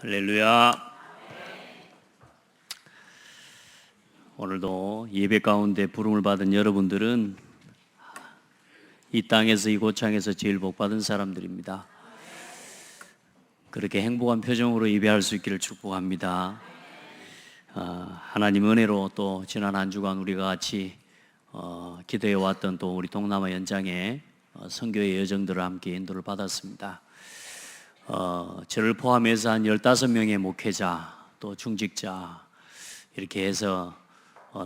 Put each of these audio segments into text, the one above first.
할렐루야. 오늘도 예배 가운데 부름을 받은 여러분들은 이 땅에서 이 고창에서 제일 복받은 사람들입니다. 그렇게 행복한 표정으로 예배할 수 있기를 축복합니다. 하나님 은혜로 또 지난 한 주간 우리가 같이 기도해 왔던 또 우리 동남아 연장의 선교의 여정들을 함께 인도를 받았습니다. 저를 포함해서 한 15명의 목회자 또 중직자 이렇게 해서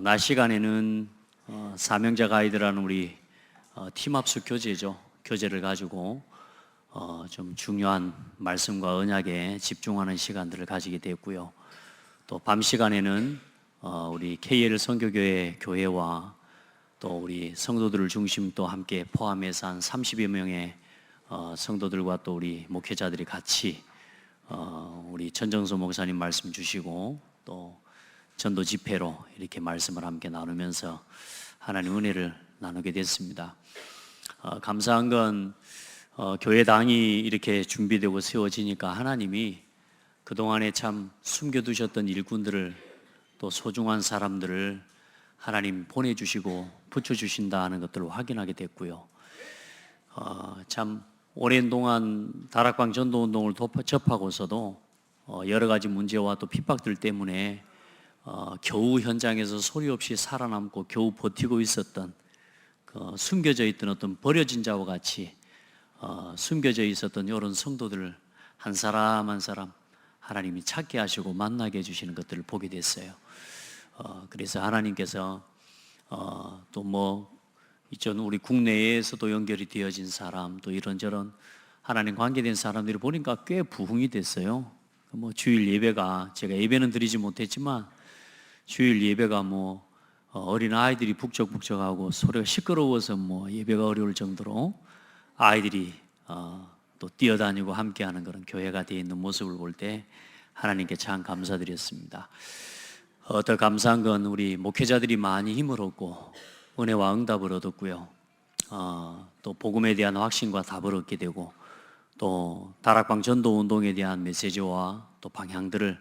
낮 시간에는 사명자 가이드라는 우리 팀합숙 교제죠. 교제를 가지고 좀 중요한 말씀과 언약에 집중하는 시간들을 가지게 됐고요. 또 밤 시간에는 우리 KL 선교교회 교회와 또 우리 성도들을 중심 또 함께 포함해서 한 30여 명의 성도들과 또 우리 목회자들이 같이 우리 천정수 목사님 말씀 주시고 또 전도 집회로 이렇게 말씀을 함께 나누면서 하나님 은혜를 나누게 됐습니다. 감사한 건 교회당이 이렇게 준비되고 세워지니까 하나님이 그동안에 참 숨겨두셨던 일꾼들을 또 소중한 사람들을 하나님 보내주시고 붙여주신다 하는 것들을 확인하게 됐고요. 참 오랜 동안 다락방 전도운동을 접하고서도 여러 가지 문제와 또 핍박들 때문에 겨우 현장에서 소리 없이 살아남고 겨우 버티고 있었던 숨겨져 있던 어떤 버려진 자와 같이 숨겨져 있었던 이런 성도들을 한 사람 한 사람 하나님이 찾게 하시고 만나게 해주시는 것들을 보게 됐어요. 그래서 하나님께서 또 이전 우리 국내에서도 연결이 되어진 사람 또 이런저런 하나님 관계된 사람들이 보니까 꽤 부흥이 됐어요. 주일 예배가 제가 예배는 드리지 못했지만 주일 예배가 어린 아이들이 북적북적하고 소리가 시끄러워서 예배가 어려울 정도로 아이들이 또 뛰어다니고 함께하는 그런 교회가 되어 있는 모습을 볼 때 하나님께 참 감사드렸습니다. 더 감사한 건 우리 목회자들이 많이 힘을 얻고 은혜와 응답을 얻었고요. 또 복음에 대한 확신과 답을 얻게 되고 또 다락방 전도 운동에 대한 메시지와 또 방향들을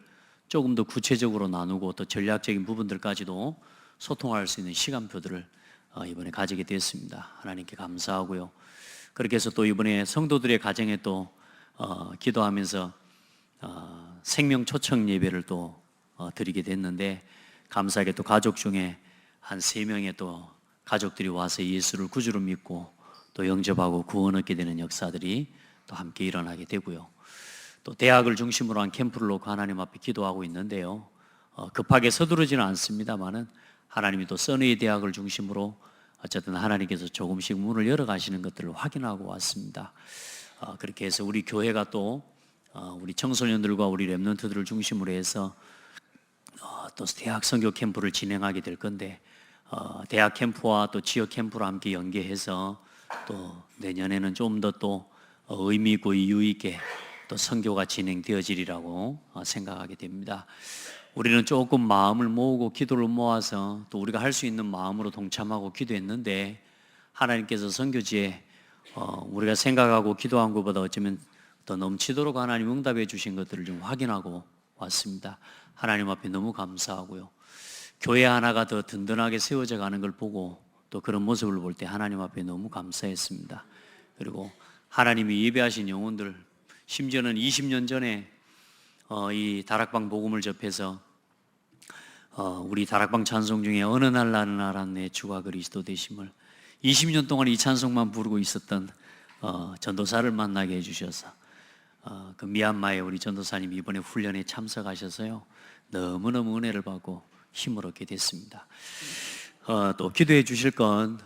조금 더 구체적으로 나누고 또 전략적인 부분들까지도 소통할 수 있는 시간표들을 이번에 가지게 되었습니다. 하나님께 감사하고요. 그렇게 해서 또 이번에 성도들의 가정에 또 기도하면서 생명 초청 예배를 또 드리게 됐는데 감사하게 또 가족 중에 한 3명의 또 가족들이 와서 예수를 구주로 믿고 또 영접하고 구원 얻게 되는 역사들이 또 함께 일어나게 되고요. 또 대학을 중심으로 한 캠프를 놓고 하나님 앞에 기도하고 있는데요. 급하게 서두르지는 않습니다만은 하나님이 또 써니의 대학을 중심으로 어쨌든 하나님께서 조금씩 문을 열어가시는 것들을 확인하고 왔습니다. 그렇게 해서 우리 교회가 또 우리 청소년들과 우리 랩런트들을 중심으로 해서 또 대학 선교 캠프를 진행하게 될 건데 대학 캠프와 또 지역 캠프를 함께 연계해서 또 내년에는 좀 더 또 의미 있고 이유 있게 또 선교가 진행되어지리라고 생각하게 됩니다. 우리는 조금 마음을 모으고 기도를 모아서 또 우리가 할 수 있는 마음으로 동참하고 기도했는데 하나님께서 선교지에 우리가 생각하고 기도한 것보다 어쩌면 더 넘치도록 하나님 응답해 주신 것들을 좀 확인하고 왔습니다. 하나님 앞에 너무 감사하고요. 교회 하나가 더 든든하게 세워져 가는 걸 보고 또 그런 모습을 볼 때 하나님 앞에 너무 감사했습니다. 그리고 하나님이 예배하신 영혼들, 심지어는 20년 전에 이 다락방 복음을 접해서 우리 다락방 찬송 중에 어느 날 나는 알았네 주가 그리스도 되심을 20년 동안 이 찬송만 부르고 있었던 전도사를 만나게 해주셔서 그 미얀마의 우리 전도사님이 이번에 훈련에 참석하셔서요 너무너무 은혜를 받고 힘을 얻게 됐습니다. 또 기도해 주실 건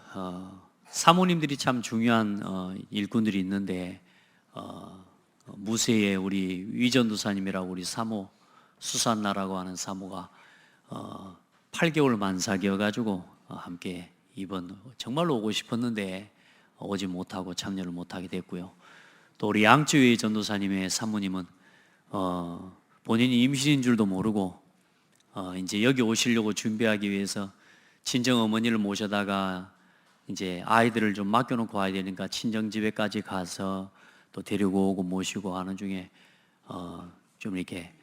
사모님들이 참 중요한 일꾼들이 있는데 무쇠의 우리 위전도사님이라고 우리 사모 수산나라고 하는 사모가 8개월 만삭이어가지고 함께 이번 정말로 오고 싶었는데 오지 못하고 참여를 못하게 됐고요. 또 우리 양쯔위 전도사님의 사모님은 본인이 임신인 줄도 모르고 이제 여기 오시려고 준비하기 위해서 친정 어머니를 모셔다가 이제 아이들을 좀 맡겨놓고 와야 되니까 친정 집에까지 가서 또 데리고 오고 모시고 하는 중에 좀 이렇게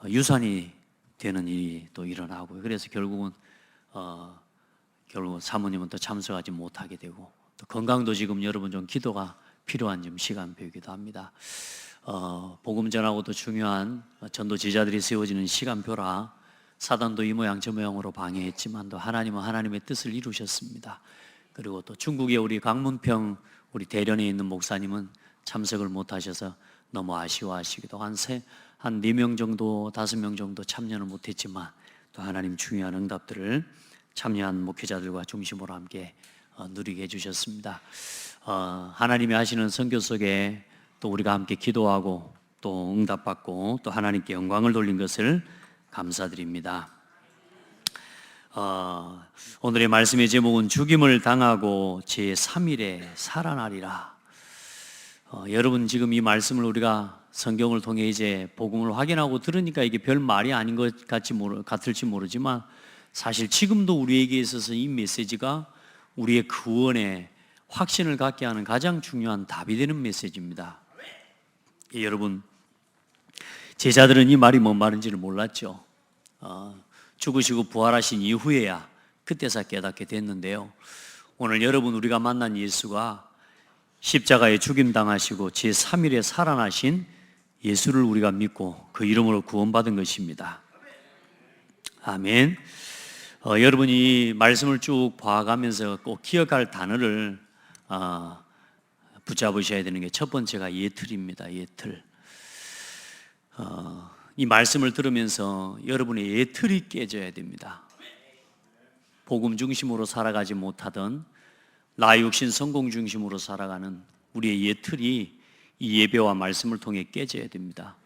유산이 되는 일이 또 일어나고, 그래서 결국 사모님은 또 참석하지 못하게 되고, 또 건강도 지금 여러분 좀 기도가 필요한 좀 시간표이기도 합니다. 복음 전하고도 중요한 전도 제자들이 세워지는 시간표라 사단도 이 모양 저 모양으로 방해했지만 또 하나님은 하나님의 뜻을 이루셨습니다. 그리고 또 중국의 우리 강문평 우리 대련에 있는 목사님은 참석을 못하셔서 너무 아쉬워하시기도, 한 4명 정도 5명 정도 참여는 못했지만 또 하나님 중요한 응답들을 참여한 목회자들과 중심으로 함께 누리게 해주셨습니다. 하나님이 하시는 선교 속에 또 우리가 함께 기도하고 또 응답받고 또 하나님께 영광을 돌린 것을 감사드립니다. 오늘의 말씀의 제목은 죽임을 당하고 제3일에 살아나리라. 여러분, 지금 이 말씀을 우리가 성경을 통해 이제 복음을 확인하고 들으니까 이게 별 말이 아닌 것 같을지 모르지만, 사실 지금도 우리에게 있어서 이 메시지가 우리의 구원에 확신을 갖게 하는 가장 중요한 답이 되는 메시지입니다. 여러분, 제자들은 이 말이 뭔 말인지를 몰랐죠. 죽으시고 부활하신 이후에야 그때서 깨닫게 됐는데요. 오늘 여러분, 우리가 만난 예수가 십자가에 죽임당하시고 제3일에 살아나신 예수를 우리가 믿고 그 이름으로 구원받은 것입니다. 아멘. 여러분이 말씀을 쭉 봐가면서 꼭 기억할 단어를 붙잡으셔야 되는 게 첫 번째가 예틀입니다. 예틀. 이 말씀을 들으면서 여러분의 예틀이 깨져야 됩니다. 복음 중심으로 살아가지 못하던 나 육신 성공 중심으로 살아가는 우리의 예틀이 이 예배와 말씀을 통해 깨져야 됩니다.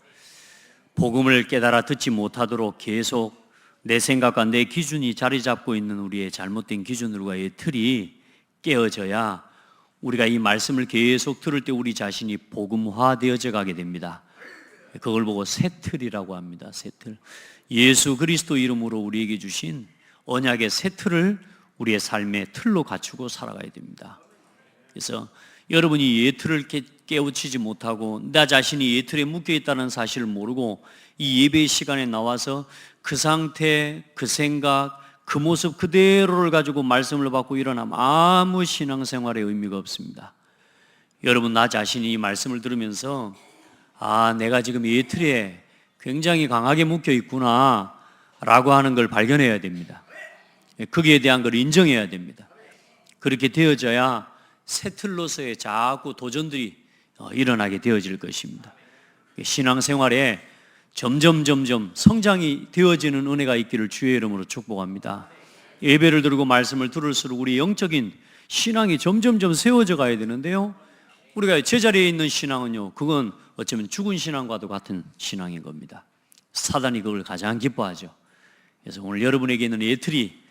복음을 깨달아 듣지 못하도록 계속 내 생각과 내 기준이 자리 잡고 있는 우리의 잘못된 기준들과의 틀이 깨어져야 우리가 이 말씀을 계속 들을 때 우리 자신이 복음화되어져 가게 됩니다. 그걸 보고 새 틀이라고 합니다. 새 틀. 예수 그리스도 이름으로 우리에게 주신 언약의 새 틀을 우리의 삶의 틀로 갖추고 살아가야 됩니다. 그래서 여러분이 예틀을 깨우치지 못하고 나 자신이 예틀에 묶여있다는 사실을 모르고 이 예배의 시간에 나와서 그 상태, 그 생각, 그 모습 그대로를 가지고 말씀을 받고 일어나면 아무 신앙생활에 의미가 없습니다. 여러분, 나 자신이 이 말씀을 들으면서 내가 지금 예틀에 굉장히 강하게 묶여있구나 라고 하는 걸 발견해야 됩니다. 거기에 대한 걸 인정해야 됩니다. 그렇게 되어져야 새 틀로서의 자꾸 도전들이 일어나게 되어질 것입니다. 신앙생활에 점점 성장이 되어지는 은혜가 있기를 주의 이름으로 축복합니다. 예배를 드리고 말씀을 들을수록 우리 영적인 신앙이 점점 세워져 가야 되는데요, 우리가 제자리에 있는 신앙은요, 그건 어쩌면 죽은 신앙과도 같은 신앙인 겁니다. 사단이 그걸 가장 기뻐하죠. 그래서 오늘 여러분에게 있는 예틀이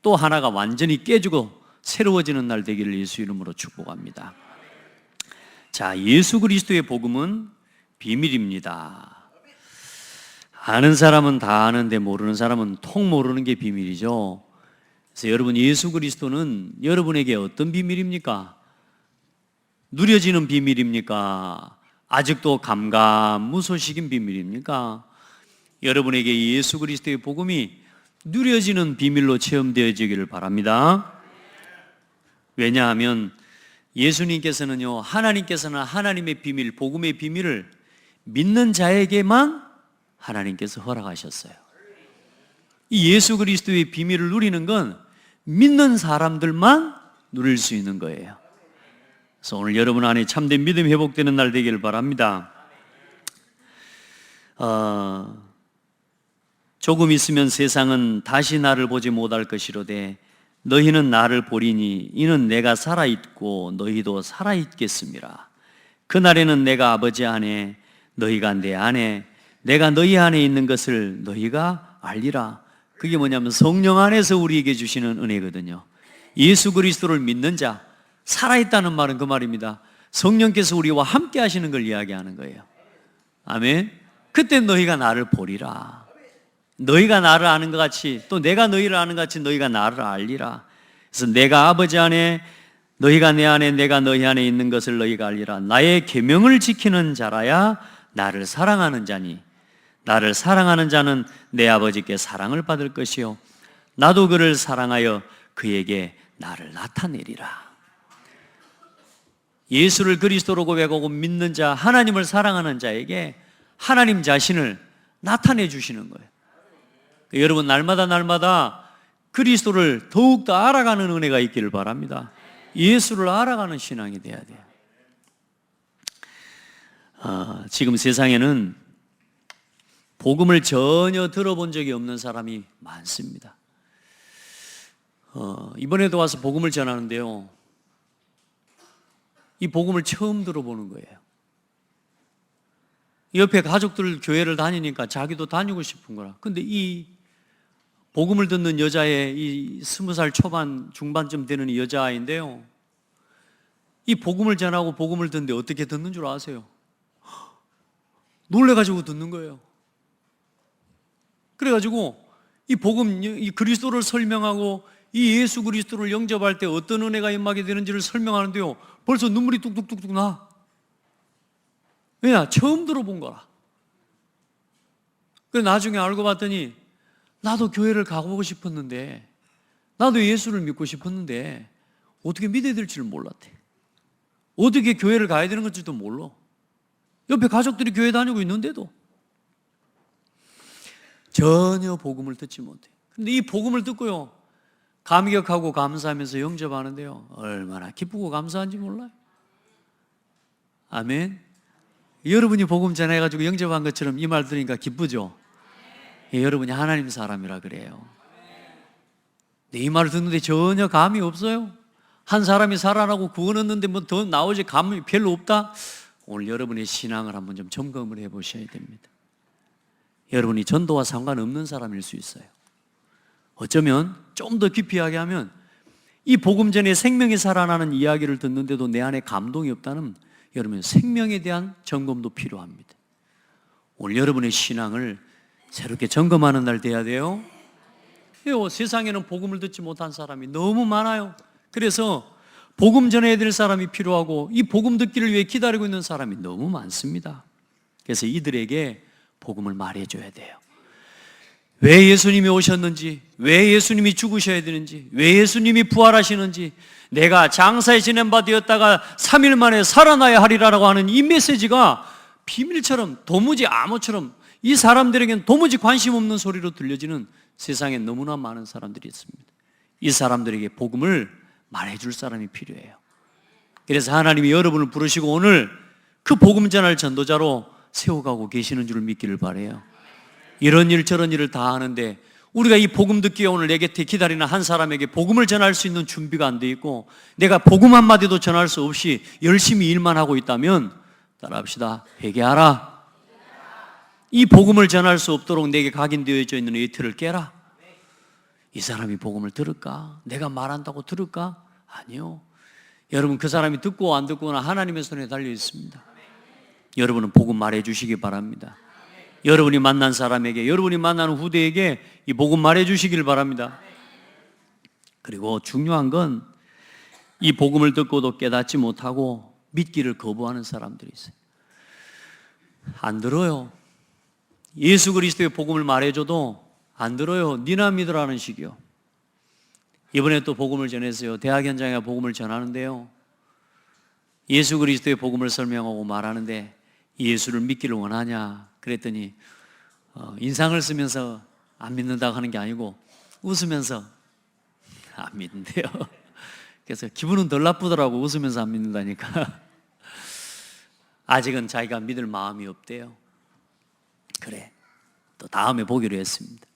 또 하나가 완전히 깨지고 새로워지는 날 되기를 예수 이름으로 축복합니다. 자, 예수 그리스도의 복음은 비밀입니다. 아는 사람은 다 아는데 모르는 사람은 통 모르는 게 비밀이죠. 그래서 여러분, 예수 그리스도는 여러분에게 어떤 비밀입니까? 누려지는 비밀입니까? 아직도 감감무소식인 비밀입니까? 여러분에게 예수 그리스도의 복음이 누려지는 비밀로 체험되어지기를 바랍니다. 왜냐하면 예수님께서는요, 하나님께서는 하나님의 비밀, 복음의 비밀을 믿는 자에게만 하나님께서 허락하셨어요. 이 예수 그리스도의 비밀을 누리는 건 믿는 사람들만 누릴 수 있는 거예요. 그래서 오늘 여러분 안에 참된 믿음이 회복되는 날 되기를 바랍니다. 조금 있으면 세상은 다시 나를 보지 못할 것이로되 너희는 나를 보리니 이는 내가 살아있고 너희도 살아있겠음이라. 그날에는 내가 아버지 안에 너희가 내 안에 내가 너희 안에 있는 것을 너희가 알리라. 그게 뭐냐면 성령 안에서 우리에게 주시는 은혜거든요. 예수 그리스도를 믿는 자, 살아있다는 말은 그 말입니다. 성령께서 우리와 함께 하시는 걸 이야기하는 거예요. 아멘. 그때 너희가 나를 보리라. 너희가 나를 아는 것 같이 또 내가 너희를 아는 것 같이 너희가 나를 알리라. 그래서 내가 아버지 안에 너희가 내 안에 내가 너희 안에 있는 것을 너희가 알리라. 나의 계명을 지키는 자라야 나를 사랑하는 자니 나를 사랑하는 자는 내 아버지께 사랑을 받을 것이요 나도 그를 사랑하여 그에게 나를 나타내리라. 예수를 그리스도로 고백하고 믿는 자, 하나님을 사랑하는 자에게 하나님 자신을 나타내 주시는 거예요. 여러분, 날마다 그리스도를 더욱더 알아가는 은혜가 있기를 바랍니다. 예수를 알아가는 신앙이 돼야 돼요. 지금 세상에는 복음을 전혀 들어본 적이 없는 사람이 많습니다. 이번에도 와서 복음을 전하는데요, 이 복음을 처음 들어보는 거예요. 옆에 가족들 교회를 다니니까 자기도 다니고 싶은 거라. 근데 이 복음을 듣는 여자의 이 20살 초반 중반쯤 되는 이 여자아이인데요, 이 복음을 전하고 복음을 듣는데 어떻게 듣는 줄 아세요? 놀래가지고 듣는 거예요. 그래가지고 이 복음, 이 그리스도를 설명하고 이 예수 그리스도를 영접할 때 어떤 은혜가 임하게 되는지를 설명하는데요, 벌써 눈물이 뚝뚝뚝뚝 나. 왜냐? 처음 들어본 거라. 그래서 나중에 알고 봤더니 나도 교회를 가보고 싶었는데, 나도 예수를 믿고 싶었는데 어떻게 믿어야 될지를 몰랐대. 어떻게 교회를 가야 되는 건지도 몰라. 옆에 가족들이 교회 다니고 있는데도 전혀 복음을 듣지 못해. 근데 이 복음을 듣고요, 감격하고 감사하면서 영접하는데요, 얼마나 기쁘고 감사한지 몰라요. 아멘. 여러분이 복음 전해가지고 영접한 것처럼 이 말 들으니까 기쁘죠? 여러분이 하나님 사람이라 그래요. 근데 이 말을 듣는데 전혀 감이 없어요. 한 사람이 살아나고 구원 얻는데 뭐 더 나오지 감이 별로 없다? 오늘 여러분의 신앙을 한번 좀 점검을 해보셔야 됩니다. 여러분이 전도와 상관없는 사람일 수 있어요. 어쩌면 좀 더 깊이 이야기하면 이 복음 전에 생명이 살아나는 이야기를 듣는데도 내 안에 감동이 없다는, 여러분 생명에 대한 점검도 필요합니다. 오늘 여러분의 신앙을 새롭게 점검하는 날 돼야 돼요. 세상에는 복음을 듣지 못한 사람이 너무 많아요. 그래서 복음 전해야 될 사람이 필요하고 이 복음 듣기를 위해 기다리고 있는 사람이 너무 많습니다. 그래서 이들에게 복음을 말해줘야 돼요. 왜 예수님이 오셨는지, 왜 예수님이 죽으셔야 되는지, 왜 예수님이 부활하시는지, 내가 장사에 지낸 바 되었다가 3일 만에 살아나야 하리라고 하는 이 메시지가 비밀처럼, 도무지 암호처럼 이 사람들에겐 도무지 관심 없는 소리로 들려지는 세상에 너무나 많은 사람들이 있습니다. 이 사람들에게 복음을 말해줄 사람이 필요해요. 그래서 하나님이 여러분을 부르시고 오늘 그 복음 전할 전도자로 세워가고 계시는 줄 믿기를 바라요. 이런 일 저런 일을 다 하는데 우리가 이 복음 듣기에 오늘 내 곁에 기다리는 한 사람에게 복음을 전할 수 있는 준비가 안 돼 있고 내가 복음 한마디도 전할 수 없이 열심히 일만 하고 있다면, 따라합시다. 회개하라. 이 복음을 전할 수 없도록 내게 각인되어져 있는 의틀을 깨라. 이 사람이 복음을 들을까? 내가 말한다고 들을까? 아니요. 여러분, 그 사람이 듣고 안 듣고나 하나님의 손에 달려 있습니다. 여러분은 복음 말해 주시기 바랍니다. 여러분이 만난 사람에게, 여러분이 만나는 후대에게 이 복음 말해 주시길 바랍니다. 그리고 중요한 건 이 복음을 듣고도 깨닫지 못하고 믿기를 거부하는 사람들이 있어요. 안 들어요. 예수 그리스도의 복음을 말해줘도 안 들어요. 니나 믿으라는 식이요. 이번에 또 복음을 전했어요. 대학 현장에 복음을 전하는데요, 예수 그리스도의 복음을 설명하고 말하는데 예수를 믿기를 원하냐 그랬더니 인상을 쓰면서 안 믿는다고 하는 게 아니고 웃으면서 안 믿는데요. 그래서 기분은 덜 나쁘더라고. 웃으면서 안 믿는다니까. 아직은 자기가 믿을 마음이 없대요. 그래, 또 다음에 보기로 했습니다.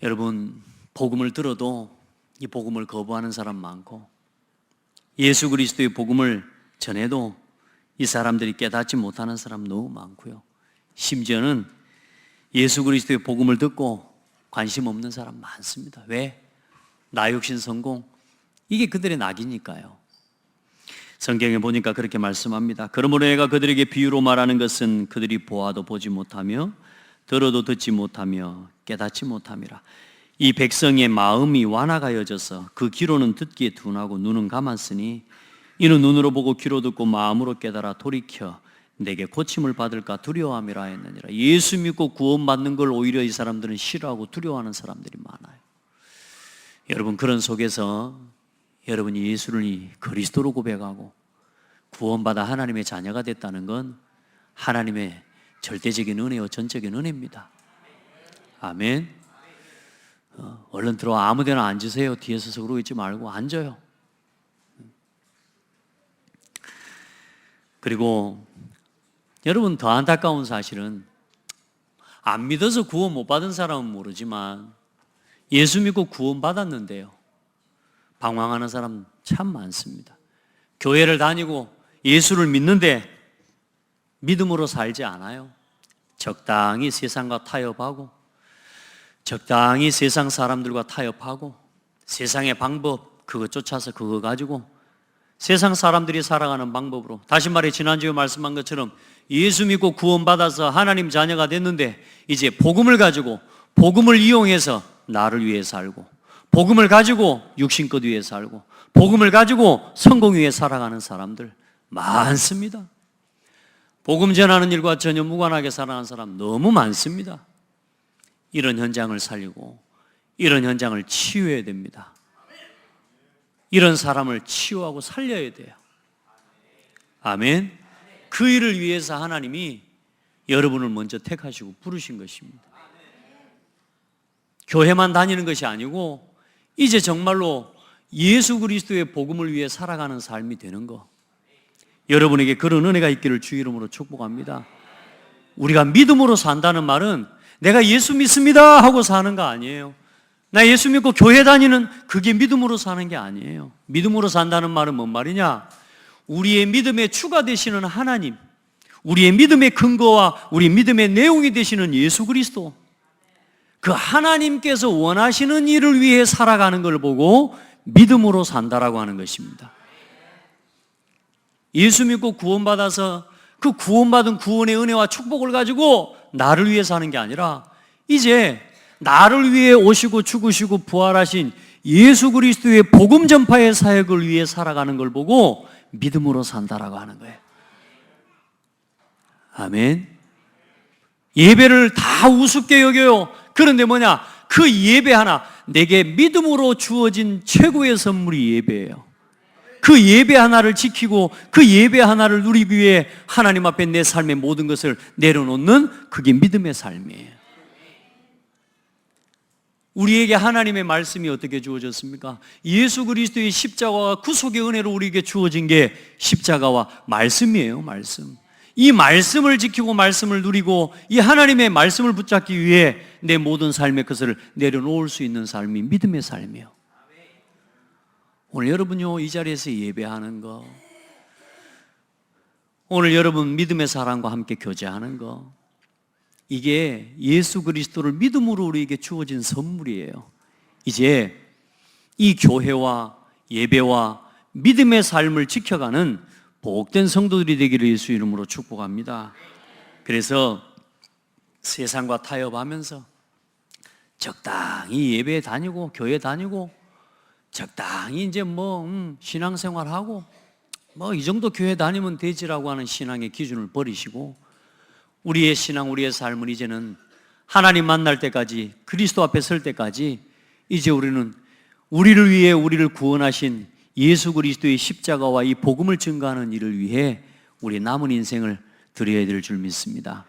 여러분, 복음을 들어도 이 복음을 거부하는 사람 많고, 예수 그리스도의 복음을 전해도 이 사람들이 깨닫지 못하는 사람 너무 많고요. 심지어는 예수 그리스도의 복음을 듣고 관심 없는 사람 많습니다. 왜? 나 육신 성공, 이게 그들의 낙이니까요. 성경에 보니까 그렇게 말씀합니다. 그러므로 내가 그들에게 비유로 말하는 것은 그들이 보아도 보지 못하며 들어도 듣지 못하며 깨닫지 못함이라. 이 백성의 마음이 완화가여져서 그 귀로는 듣기에 둔하고 눈은 감았으니 이는 눈으로 보고 귀로 듣고 마음으로 깨달아 돌이켜 내게 고침을 받을까 두려워함이라 했느니라. 예수 믿고 구원받는 걸 오히려 이 사람들은 싫어하고 두려워하는 사람들이 많아요. 여러분, 그런 속에서 여러분이 예수를 그리스도로 고백하고 구원받아 하나님의 자녀가 됐다는 건 하나님의 절대적인 은혜요 전적인 은혜입니다. 아멘. 얼른 들어와 아무 데나 앉으세요. 뒤에 서서 그러고 있지 말고 앉아요. 그리고 여러분, 더 안타까운 사실은 안 믿어서 구원 못 받은 사람은 모르지만 예수 믿고 구원 받았는데요, 방황하는 사람 참 많습니다. 교회를 다니고 예수를 믿는데 믿음으로 살지 않아요. 적당히 세상과 타협하고 적당히 세상 사람들과 타협하고 세상의 방법 그거 쫓아서 그거 가지고 세상 사람들이 살아가는 방법으로, 다시 말해 지난주에 말씀한 것처럼 예수 믿고 구원받아서 하나님 자녀가 됐는데 이제 복음을 가지고 복음을 이용해서 나를 위해 살고 복음을 가지고 육신껏 위해 살고 복음을 가지고 성공 위해 살아가는 사람들 많습니다. 복음 전하는 일과 전혀 무관하게 살아가는 사람 너무 많습니다. 이런 현장을 살리고 이런 현장을 치유해야 됩니다. 이런 사람을 치유하고 살려야 돼요. 아멘. 그 일을 위해서 하나님이 여러분을 먼저 택하시고 부르신 것입니다. 교회만 다니는 것이 아니고 이제 정말로 예수 그리스도의 복음을 위해 살아가는 삶이 되는 것, 여러분에게 그런 은혜가 있기를 주 이름으로 축복합니다. 우리가 믿음으로 산다는 말은 내가 예수 믿습니다 하고 사는 거 아니에요. 나 예수 믿고 교회 다니는 그게 믿음으로 사는 게 아니에요. 믿음으로 산다는 말은 뭔 말이냐? 우리의 믿음의 주가 되시는 하나님, 우리의 믿음의 근거와 우리 믿음의 내용이 되시는 예수 그리스도, 그 하나님께서 원하시는 일을 위해 살아가는 걸 보고 믿음으로 산다라고 하는 것입니다. 예수 믿고 구원받아서 그 구원받은 구원의 은혜와 축복을 가지고 나를 위해 사는 게 아니라 이제 나를 위해 오시고 죽으시고 부활하신 예수 그리스도의 복음 전파의 사역을 위해 살아가는 걸 보고 믿음으로 산다라고 하는 거예요. 아멘. 예배를 다 우습게 여겨요. 그런데 뭐냐? 그 예배 하나, 내게 믿음으로 주어진 최고의 선물이 예배예요. 그 예배 하나를 지키고 그 예배 하나를 누리기 위해 하나님 앞에 내 삶의 모든 것을 내려놓는 그게 믿음의 삶이에요. 우리에게 하나님의 말씀이 어떻게 주어졌습니까? 예수 그리스도의 십자가와 구속의 은혜로 우리에게 주어진 게 십자가와 말씀이에요. 말씀. 이 말씀을 지키고 말씀을 누리고 이 하나님의 말씀을 붙잡기 위해 내 모든 삶의 것을 내려놓을 수 있는 삶이 믿음의 삶이에요. 오늘 여러분요, 이 자리에서 예배하는 거, 오늘 여러분 믿음의 사람과 함께 교제하는 거, 이게 예수 그리스도를 믿음으로 우리에게 주어진 선물이에요. 이제 이 교회와 예배와 믿음의 삶을 지켜가는 복된 성도들이 되기를 예수 이름으로 축복합니다. 그래서 세상과 타협하면서 적당히 예배 다니고 교회 다니고 적당히 이제 신앙생활하고 이 정도 교회 다니면 되지라고 하는 신앙의 기준을 버리시고 우리의 신앙, 우리의 삶은 이제는 하나님 만날 때까지, 그리스도 앞에 설 때까지 이제 우리는 우리를 위해 우리를 구원하신 예수 그리스도의 십자가와 이 복음을 증거하는 일을 위해 우리 남은 인생을 드려야 될 줄 믿습니다.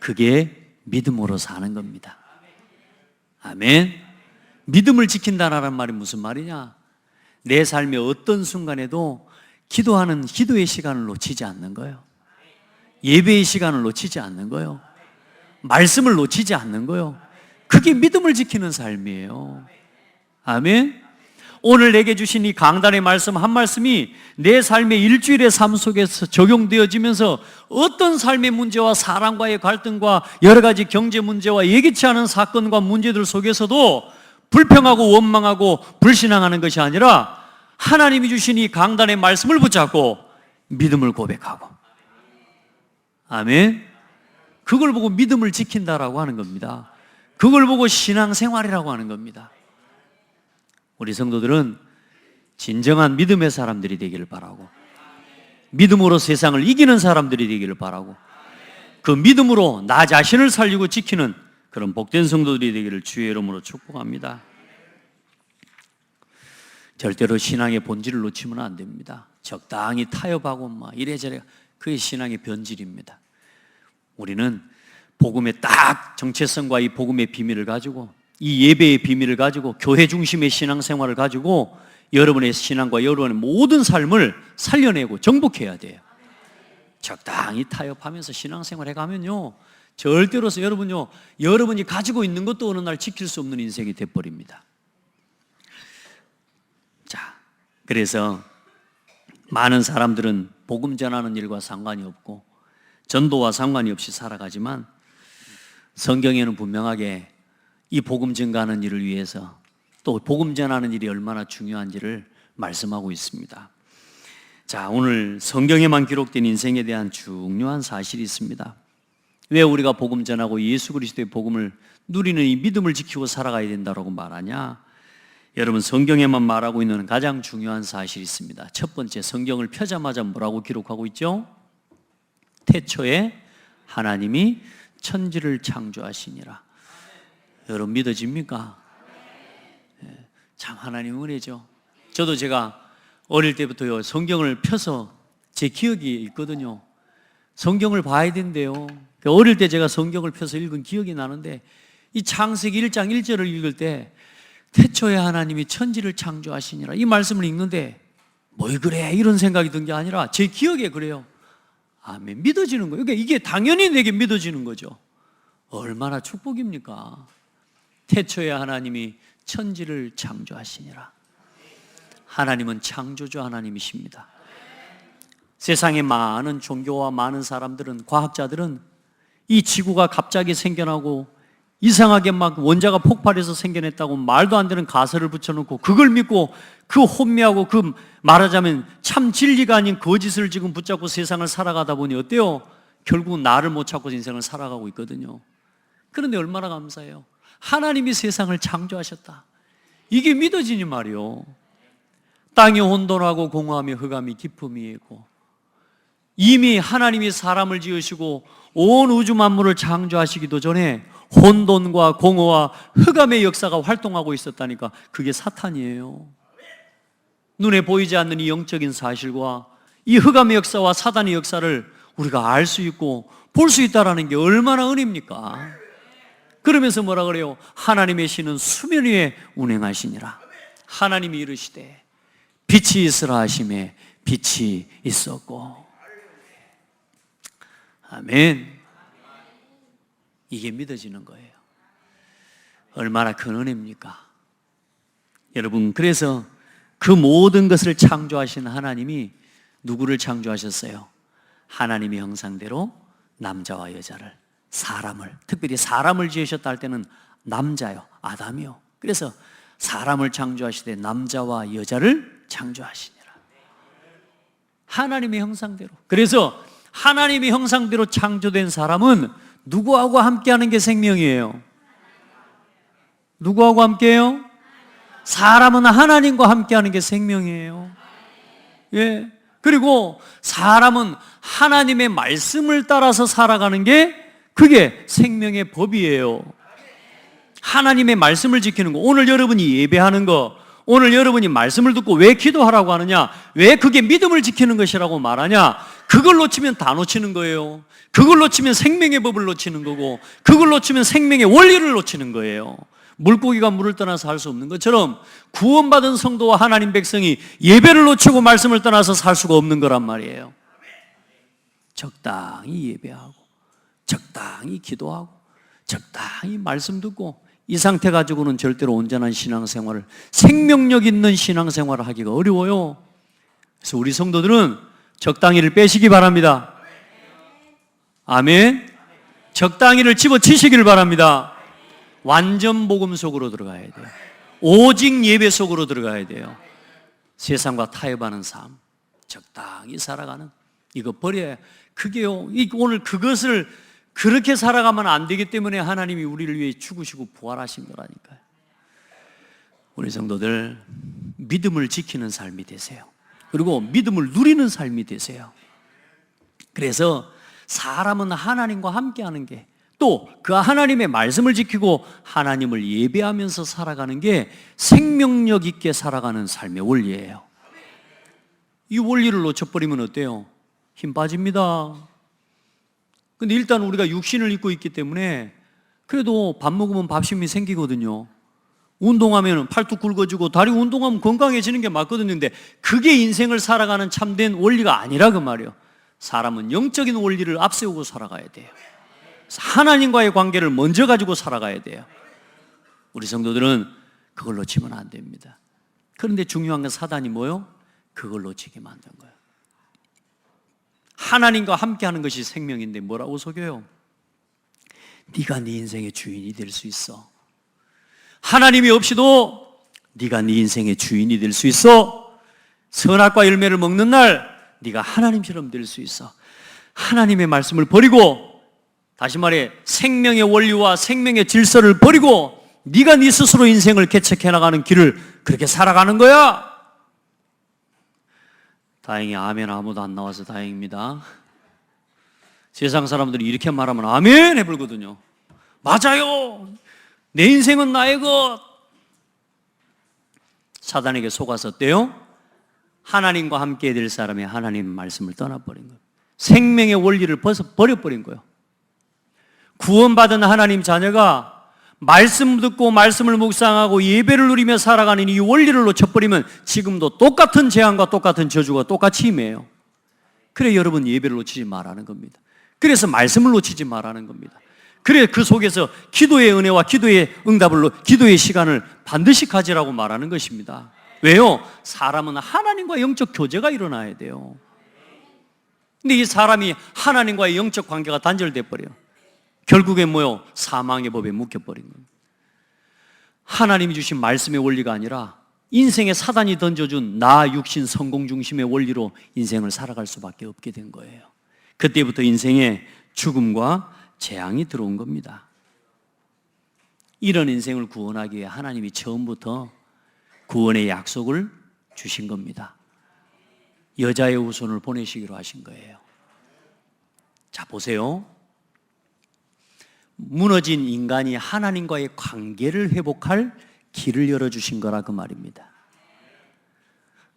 그게 믿음으로 사는 겁니다. 아멘. 믿음을 지킨다는 말이 무슨 말이냐? 내 삶의 어떤 순간에도 기도하는 기도의 시간을 놓치지 않는 거예요. 예배의 시간을 놓치지 않는 거예요. 말씀을 놓치지 않는 거예요. 그게 믿음을 지키는 삶이에요. 아멘. 오늘 내게 주신 이 강단의 말씀 한 말씀이 내 삶의 일주일의 삶 속에서 적용되어지면서 어떤 삶의 문제와 사람과의 갈등과 여러 가지 경제 문제와 예기치 않은 사건과 문제들 속에서도 불평하고 원망하고 불신앙하는 것이 아니라 하나님이 주신 이 강단의 말씀을 붙잡고 믿음을 고백하고, 아멘. 그걸 보고 믿음을 지킨다라고 하는 겁니다. 그걸 보고 신앙생활이라고 하는 겁니다. 우리 성도들은 진정한 믿음의 사람들이 되기를 바라고, 믿음으로 세상을 이기는 사람들이 되기를 바라고, 그 믿음으로 나 자신을 살리고 지키는 그런 복된 성도들이 되기를 주의 이름으로 축복합니다. 절대로 신앙의 본질을 놓치면 안 됩니다. 적당히 타협하고 막 이래저래, 그게 신앙의 변질입니다. 우리는 복음의 딱 정체성과 이 복음의 비밀을 가지고, 이 예배의 비밀을 가지고, 교회 중심의 신앙생활을 가지고 여러분의 신앙과 여러분의 모든 삶을 살려내고 정복해야 돼요. 적당히 타협하면서 신앙생활 해가면요, 절대로서 여러분이 가지고 있는 것도 어느 날 지킬 수 없는 인생이 돼버립니다. 자, 그래서 많은 사람들은 복음 전하는 일과 상관이 없고 전도와 상관이 없이 살아가지만, 성경에는 분명하게 이 복음 전가하는 일을 위해서 또 복음 전하는 일이 얼마나 중요한지를 말씀하고 있습니다. 자, 오늘 성경에만 기록된 인생에 대한 중요한 사실이 있습니다. 왜 우리가 복음 전하고 예수 그리스도의 복음을 누리는 이 믿음을 지키고 살아가야 된다고 말하냐? 여러분, 성경에만 말하고 있는 가장 중요한 사실이 있습니다. 첫 번째, 성경을 펴자마자 뭐라고 기록하고 있죠? 태초에 하나님이 천지를 창조하시니라. 여러분, 믿어집니까? 참 하나님 은혜죠. 저도 제가 어릴 때부터요, 성경을 펴서 제 기억이 있거든요. 성경을 봐야 된대요. 어릴 때 제가 성경을 펴서 읽은 기억이 나는데, 이 창세기 1장 1절을 읽을 때 태초에 하나님이 천지를 창조하시니라, 이 말씀을 읽는데 뭐 그래 이런 생각이 든 게 아니라 제 기억에 그래요. 아멘. 믿어지는 거예요. 그러니까 이게 당연히 내게 믿어지는 거죠. 얼마나 축복입니까? 태초에 하나님이 천지를 창조하시니라. 하나님은 창조주 하나님이십니다. 세상에 많은 종교와 많은 사람들은, 과학자들은 이 지구가 갑자기 생겨나고 이상하게 막 원자가 폭발해서 생겨났다고 말도 안 되는 가설을 붙여놓고 그걸 믿고 그 혼미하고 그 말하자면 참 진리가 아닌 거짓을 지금 붙잡고 세상을 살아가다 보니 어때요? 결국은 나를 못 찾고 인생을 살아가고 있거든요. 그런데 얼마나 감사해요. 하나님이 세상을 창조하셨다. 이게 믿어지니 말이요. 땅이 혼돈하고 공허하며 흑암이 깊음이 있고, 이미 하나님이 사람을 지으시고 온 우주 만물을 창조하시기도 전에 혼돈과 공허와 흑암의 역사가 활동하고 있었다니까. 그게 사탄이에요. 눈에 보이지 않는 이 영적인 사실과 이 흑암의 역사와 사단의 역사를 우리가 알 수 있고 볼 수 있다는 게 얼마나 은혜입니까? 그러면서 뭐라 그래요? 하나님의 신은 수면 위에 운행하시니라. 하나님이 이르시되 빛이 있으라 하심에 빛이 있었고. 아멘. 이게 믿어지는 거예요. 얼마나 큰 은혜입니까? 여러분, 그래서 그 모든 것을 창조하신 하나님이 누구를 창조하셨어요? 하나님의 형상대로 남자와 여자를, 사람을, 특별히 사람을 지으셨다 할 때는 남자요, 아담이요. 그래서 사람을 창조하시되 남자와 여자를 창조하시니라. 하나님의 형상대로. 그래서 하나님의 형상대로 창조된 사람은 누구하고 함께하는 게 생명이에요? 누구하고 함께해요? 사람은 하나님과 함께하는 게 생명이에요. 예. 그리고 사람은 하나님의 말씀을 따라서 살아가는 게 그게 생명의 법이에요. 하나님의 말씀을 지키는 거. 오늘 여러분이 예배하는 거, 오늘 여러분이 말씀을 듣고 왜 기도하라고 하느냐, 왜 그게 믿음을 지키는 것이라고 말하냐, 그걸 놓치면 다 놓치는 거예요. 그걸 놓치면 생명의 법을 놓치는 거고, 그걸 놓치면 생명의 원리를 놓치는 거예요. 물고기가 물을 떠나서 살 수 없는 것처럼 구원받은 성도와 하나님 백성이 예배를 놓치고 말씀을 떠나서 살 수가 없는 거란 말이에요. 적당히 예배하고, 적당히 기도하고, 적당히 말씀 듣고, 이 상태 가지고는 절대로 온전한 신앙생활을, 생명력 있는 신앙생활을 하기가 어려워요. 그래서 우리 성도들은 적당히를 빼시기 바랍니다. 아멘. 적당히를 집어치시길 바랍니다. 완전 복음 속으로 들어가야 돼요. 오직 예배 속으로 들어가야 돼요. 세상과 타협하는 삶, 적당히 살아가는, 이거 버려야. 그게요, 오늘 그것을 그렇게 살아가면 안 되기 때문에 하나님이 우리를 위해 죽으시고 부활하신 거라니까요. 우리 성도들 믿음을 지키는 삶이 되세요. 그리고 믿음을 누리는 삶이 되세요. 그래서 사람은 하나님과 함께하는 게, 또 그 하나님의 말씀을 지키고 하나님을 예배하면서 살아가는 게 생명력 있게 살아가는 삶의 원리예요. 이 원리를 놓쳐버리면 어때요? 힘 빠집니다. 근데 일단 우리가 육신을 입고 있기 때문에 그래도 밥 먹으면 밥심이 생기거든요. 운동하면 팔뚝 굵어지고 다리 운동하면 건강해지는 게 맞거든요. 근데 그게 인생을 살아가는 참된 원리가 아니라 그 말이에요. 사람은 영적인 원리를 앞세우고 살아가야 돼요. 하나님과의 관계를 먼저 가지고 살아가야 돼요. 우리 성도들은 그걸 놓치면 안 됩니다. 그런데 중요한 건 사단이 뭐요? 그걸 놓치게 만든 거예요. 하나님과 함께하는 것이 생명인데 뭐라고 속여요? 네가 네 인생의 주인이 될 수 있어. 하나님이 없이도 네가 네 인생의 주인이 될 수 있어. 선악과 열매를 먹는 날 네가 하나님처럼 될 수 있어. 하나님의 말씀을 버리고, 다시 말해 생명의 원리와 생명의 질서를 버리고 네가 네 스스로 인생을 개척해 나가는 길을 그렇게 살아가는 거야. 다행히 아멘 아무도 안 나와서 다행입니다. 세상 사람들이 이렇게 말하면 아멘 해불거든요. 맞아요. 내 인생은 나의 것. 사단에게 속아서 어때요? 하나님과 함께 될 사람이 하나님 말씀을 떠나버린 거예요. 생명의 원리를 버려버린 거예요. 구원받은 하나님 자녀가 말씀 듣고 말씀을 묵상하고 예배를 누리며 살아가는 이 원리를 놓쳐버리면 지금도 똑같은 재앙과 똑같은 저주가 똑같이 임해요. 그래 여러분 예배를 놓치지 말라는 겁니다. 그래서 말씀을 놓치지 말라는 겁니다. 그래 그 속에서 기도의 은혜와 기도의 응답을, 기도의 시간을 반드시 가지라고 말하는 것입니다. 왜요? 사람은 하나님과 영적 교제가 일어나야 돼요. 근데 이 사람이 하나님과의 영적 관계가 단절돼 버려요. 결국엔 뭐요? 사망의 법에 묶여버린 겁니다. 하나님이 주신 말씀의 원리가 아니라 인생에 사단이 던져준 나 육신 성공 중심의 원리로 인생을 살아갈 수밖에 없게 된 거예요. 그때부터 인생에 죽음과 재앙이 들어온 겁니다. 이런 인생을 구원하기 위해 하나님이 처음부터 구원의 약속을 주신 겁니다. 여자의 후손을 보내시기로 하신 거예요. 자 보세요. 무너진 인간이 하나님과의 관계를 회복할 길을 열어주신 거라 그 말입니다.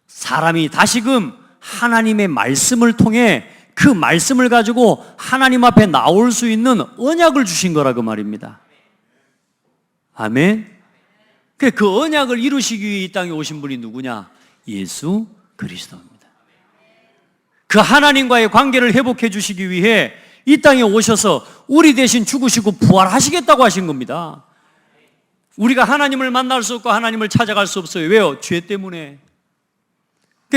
사람이 다시금 하나님의 말씀을 통해 그 말씀을 가지고 하나님 앞에 나올 수 있는 언약을 주신 거라 그 말입니다. 아멘. 그 언약을 이루시기 위해 이 땅에 오신 분이 누구냐? 예수 그리스도입니다. 그 하나님과의 관계를 회복해 주시기 위해 이 땅에 오셔서 우리 대신 죽으시고 부활하시겠다고 하신 겁니다. 우리가 하나님을 만날 수 없고 하나님을 찾아갈 수 없어요. 왜요? 죄 때문에.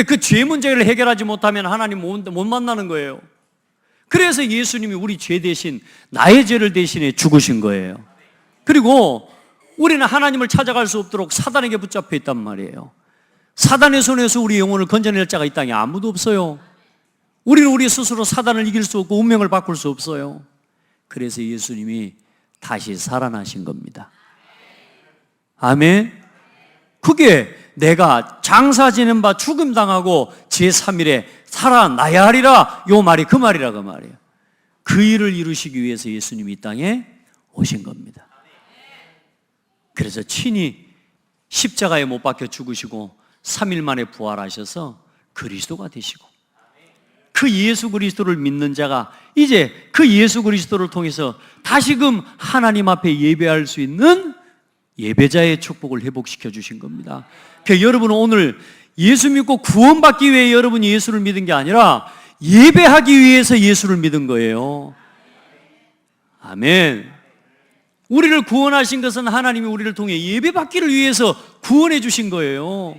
그 죄 문제를 해결하지 못하면 하나님 못 만나는 거예요. 그래서 예수님이 우리 죄 대신 나의 죄를 대신해 죽으신 거예요. 그리고 우리는 하나님을 찾아갈 수 없도록 사단에게 붙잡혀 있단 말이에요. 사단의 손에서 우리 영혼을 건져낼 자가 이 땅에 아무도 없어요. 우리는 우리 스스로 사단을 이길 수 없고 운명을 바꿀 수 없어요. 그래서 예수님이 다시 살아나신 겁니다. 아멘. 그게 내가 장사 지는 바 죽음 당하고 제3일에 살아나야 하리라, 요 말이 그 말이라 그 말이에요. 그 일을 이루시기 위해서 예수님이 이 땅에 오신 겁니다. 그래서 친히 십자가에 못 박혀 죽으시고 3일 만에 부활하셔서 그리스도가 되시고, 그 예수 그리스도를 믿는 자가 이제 그 예수 그리스도를 통해서 다시금 하나님 앞에 예배할 수 있는 예배자의 축복을 회복시켜 주신 겁니다. 그러니까 여러분은 오늘 예수 믿고 구원받기 위해 여러분이 예수를 믿은 게 아니라 예배하기 위해서 예수를 믿은 거예요. 아멘. 우리를 구원하신 것은 하나님이 우리를 통해 예배받기를 위해서 구원해 주신 거예요.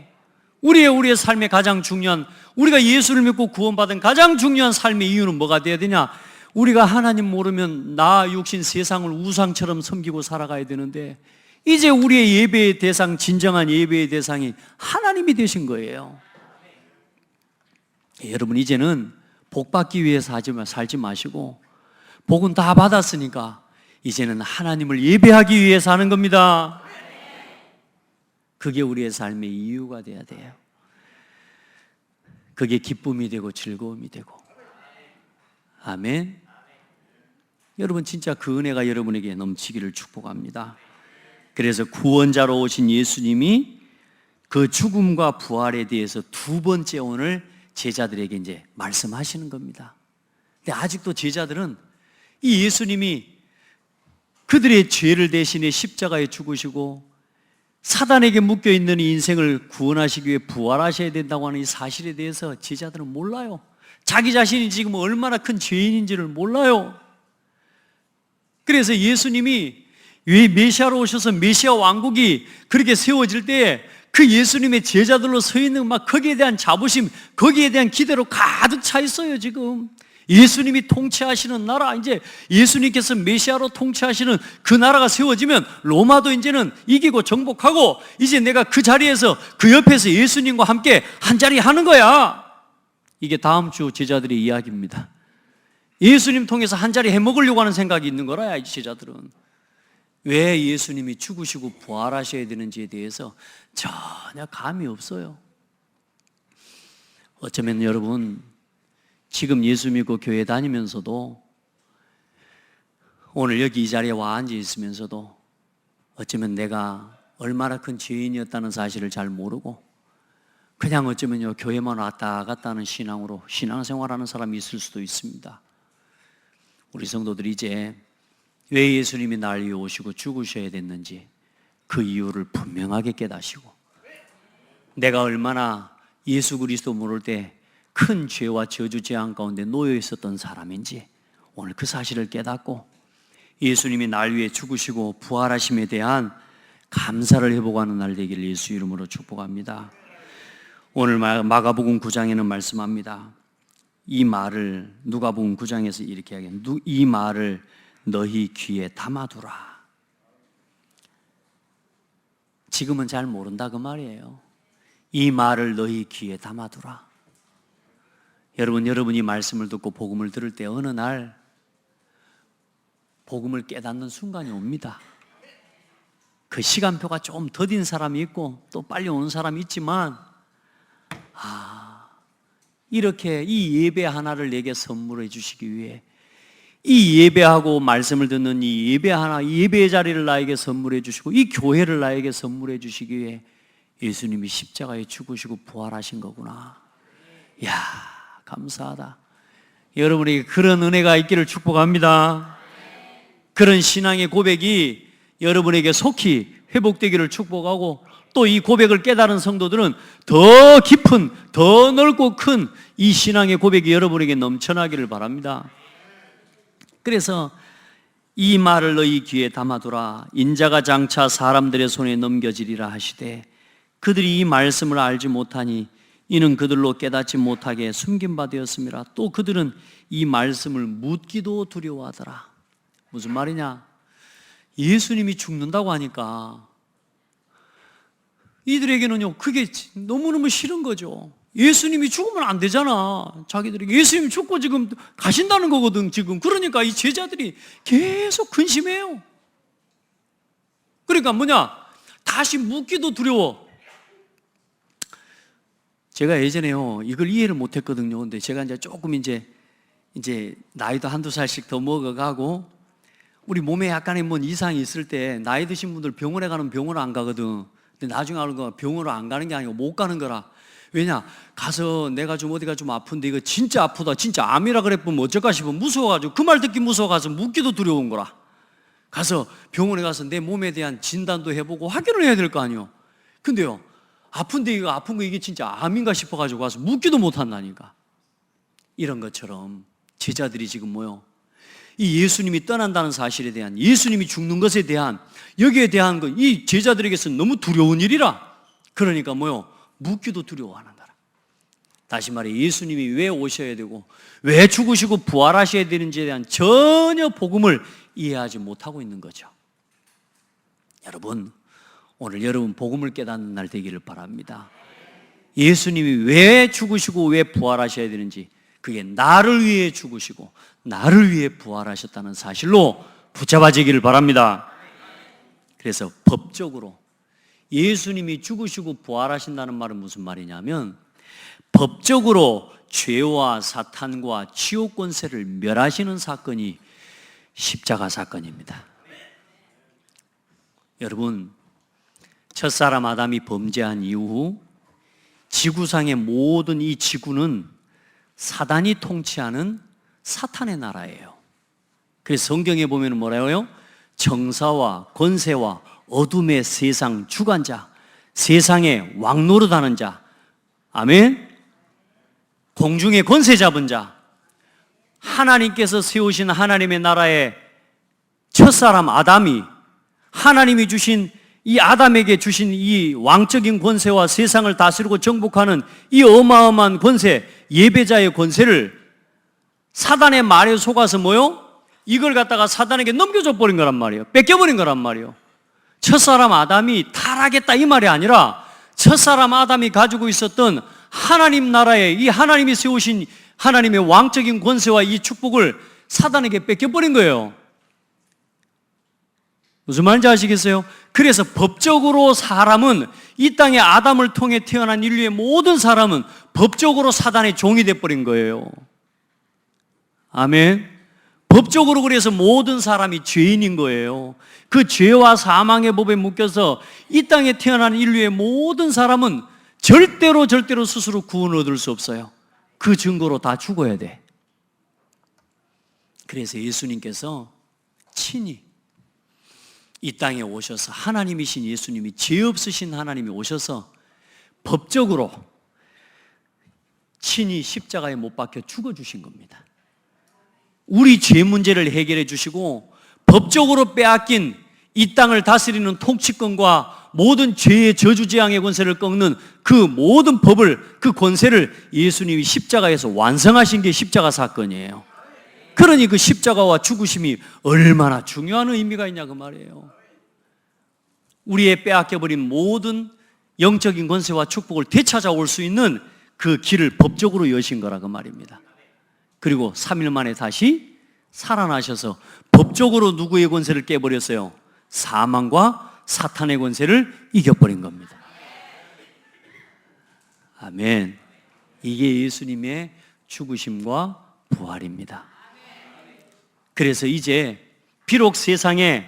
우리의 삶의 가장 중요한, 우리가 예수를 믿고 구원받은 가장 중요한 삶의 이유는 뭐가 돼야 되냐? 우리가 하나님 모르면 나 육신 세상을 우상처럼 섬기고 살아가야 되는데 이제 우리의 예배의 대상, 진정한 예배의 대상이 하나님이 되신 거예요. 여러분 이제는 복 받기 위해서 살지 마시고 복은 다 받았으니까 이제는 하나님을 예배하기 위해서 하는 겁니다. 그게 우리의 삶의 이유가 돼야 돼요. 그게 기쁨이 되고 즐거움이 되고. 아멘. 여러분 진짜 그 은혜가 여러분에게 넘치기를 축복합니다. 그래서 구원자로 오신 예수님이 그 죽음과 부활에 대해서 두 번째 오늘 제자들에게 이제 말씀하시는 겁니다. 근데 아직도 제자들은 이 예수님이 그들의 죄를 대신해 십자가에 죽으시고 사단에게 묶여있는 이 인생을 구원하시기 위해 부활하셔야 된다고 하는 이 사실에 대해서 제자들은 몰라요. 자기 자신이 지금 얼마나 큰 죄인인지를 몰라요. 그래서 예수님이 왜 메시아로 오셔서 메시아 왕국이 그렇게 세워질 때 그 예수님의 제자들로 서 있는 막 거기에 대한 자부심, 거기에 대한 기대로 가득 차 있어요. 지금 예수님이 통치하시는 나라, 이제 예수님께서 메시아로 통치하시는 그 나라가 세워지면 로마도 이제는 이기고 정복하고 이제 내가 그 자리에서 그 옆에서 예수님과 함께 한자리 하는 거야. 이게 다음 주 제자들의 이야기입니다. 예수님 통해서 한자리 해먹으려고 하는 생각이 있는 거라, 이 제자들은. 왜 예수님이 죽으시고 부활하셔야 되는지에 대해서 전혀 감이 없어요. 어쩌면 여러분 지금 예수 믿고 교회 다니면서도 오늘 여기 이 자리에 와 앉아 있으면서도 어쩌면 내가 얼마나 큰 죄인이었다는 사실을 잘 모르고 그냥 어쩌면요 교회만 왔다 갔다 하는 신앙으로 신앙생활하는 사람이 있을 수도 있습니다. 우리 성도들이 이제 왜 예수님이 날 위해 오시고 죽으셔야 됐는지 그 이유를 분명하게 깨닫시고 내가 얼마나 예수 그리스도 모를 때 큰 죄와 저주 재앙 가운데 놓여 있었던 사람인지 오늘 그 사실을 깨닫고 예수님이 날 위해 죽으시고 부활하심에 대한 감사를 해보고 하는 날 되기를 예수 이름으로 축복합니다. 오늘 마가복음 9장에는 말씀합니다. 이 말을 누가복음 9장에서 이렇게 하겠네. 이 말을 너희 귀에 담아두라. 지금은 잘 모른다 그 말이에요. 이 말을 너희 귀에 담아두라. 여러분이 말씀을 듣고 복음을 들을 때 어느 날 복음을 깨닫는 순간이 옵니다. 그 시간표가 좀 더딘 사람이 있고 또 빨리 오는 사람이 있지만 이렇게 이 예배 하나를 내게 선물해 주시기 위해 이 예배하고 말씀을 듣는 이 예배 하나, 이 예배의 자리를 나에게 선물해 주시고 이 교회를 나에게 선물해 주시기 위해 예수님이 십자가에 죽으시고 부활하신 거구나. 이야, 감사하다. 여러분에게 그런 은혜가 있기를 축복합니다. 그런 신앙의 고백이 여러분에게 속히 회복되기를 축복하고 또 이 고백을 깨달은 성도들은 더 깊은, 더 넓고 큰 이 신앙의 고백이 여러분에게 넘쳐나기를 바랍니다. 그래서 이 말을 너희 귀에 담아두라. 인자가 장차 사람들의 손에 넘겨지리라 하시되 그들이 이 말씀을 알지 못하니 이는 그들로 깨닫지 못하게 숨긴 바 되었음이라. 또 그들은 이 말씀을 묻기도 두려워하더라. 무슨 말이냐? 예수님이 죽는다고 하니까 이들에게는요 그게 너무너무 싫은 거죠. 예수님이 죽으면 안 되잖아. 자기들이 예수님이 죽고 지금 가신다는 거거든 지금. 그러니까 이 제자들이 계속 근심해요. 그러니까 뭐냐? 다시 묻기도 두려워. 제가 예전에요 이걸 이해를 못했거든요. 근데 제가 이제 조금 이제 나이도 한두 살씩 더 먹어가고 우리 몸에 약간의 뭔 이상이 있을 때 나이 드신 분들 병원에 가는 병원을 안 가거든. 근데 나중에 알고 보니까 병원을 안 가는 게 아니고 못 가는 거라. 왜냐? 가서 내가 좀 어디가 좀 아픈데 이거 진짜 아프다, 진짜 암이라 그랬으면 어쩔까 싶어 무서워가지고 그 말 듣기 무서워가서 묻기도 두려운 거라. 가서 병원에 가서 내 몸에 대한 진단도 해보고 확인을 해야 될 거 아니에요. 근데요 아픈데 이거 아픈 거 이게 진짜 암인가 싶어가지고 가서 묻기도 못한다니까. 이런 것처럼 제자들이 지금 뭐요? 이 예수님이 떠난다는 사실에 대한, 예수님이 죽는 것에 대한, 여기에 대한 거, 이 제자들에게서는 너무 두려운 일이라. 그러니까 뭐요? 묻기도 두려워하는 거라. 다시 말해 예수님이 왜 오셔야 되고 왜 죽으시고 부활하셔야 되는지에 대한 전혀 복음을 이해하지 못하고 있는 거죠. 여러분, 오늘 여러분 복음을 깨닫는 날 되기를 바랍니다. 예수님이 왜 죽으시고 왜 부활하셔야 되는지, 그게 나를 위해 죽으시고 나를 위해 부활하셨다는 사실로 붙잡아지기를 바랍니다. 그래서 법적으로 예수님이 죽으시고 부활하신다는 말은 무슨 말이냐면 법적으로 죄와 사탄과 지옥 권세를 멸하시는 사건이 십자가 사건입니다. 여러분, 첫사람 아담이 범죄한 이후 지구상의 모든 이 지구는 사단이 통치하는 사탄의 나라예요. 그래서 성경에 보면 뭐라고요? 정사와 권세와 어둠의 세상 주관자, 세상의 왕노릇하는 자, 아멘. 공중의 권세 잡은 자, 하나님께서 세우신 하나님의 나라의 첫사람 아담이 하나님이 주신 이 아담에게 주신 이 왕적인 권세와 세상을 다스리고 정복하는 이 어마어마한 권세, 예배자의 권세를 사단의 말에 속아서 뭐요? 이걸 갖다가 사단에게 넘겨줘 버린 거란 말이에요. 뺏겨버린 거란 말이에요. 첫사람 아담이 타락했다 이 말이 아니라 첫사람 아담이 가지고 있었던 하나님 나라의 이 하나님이 세우신 하나님의 왕적인 권세와 이 축복을 사단에게 뺏겨버린 거예요. 무슨 말인지 아시겠어요? 그래서 법적으로 사람은 이 땅에 아담을 통해 태어난 인류의 모든 사람은 법적으로 사단의 종이 돼버린 거예요. 아멘. 법적으로 그래서 모든 사람이 죄인인 거예요. 그 죄와 사망의 법에 묶여서 이 땅에 태어난 인류의 모든 사람은 절대로 스스로 구원을 얻을 수 없어요. 그 증거로 다 죽어야 돼. 그래서 예수님께서 친히 이 땅에 오셔서 하나님이신 예수님이 죄 없으신 하나님이 오셔서 법적으로 친히 십자가에 못 박혀 죽어주신 겁니다. 우리 죄 문제를 해결해 주시고 법적으로 빼앗긴 이 땅을 다스리는 통치권과 모든 죄의 저주재앙의 권세를 꺾는 그 모든 법을, 그 권세를 예수님이 십자가에서 완성하신 게 십자가 사건이에요. 그러니 그 십자가와 죽으심이 얼마나 중요한 의미가 있냐 그 말이에요. 우리의 빼앗겨버린 모든 영적인 권세와 축복을 되찾아올 수 있는 그 길을 법적으로 여신 거라 그 말입니다. 그리고 3일 만에 다시 살아나셔서 법적으로 누구의 권세를 깨버렸어요? 사망과 사탄의 권세를 이겨버린 겁니다. 아멘. 이게 예수님의 죽으심과 부활입니다. 그래서 이제 비록 세상에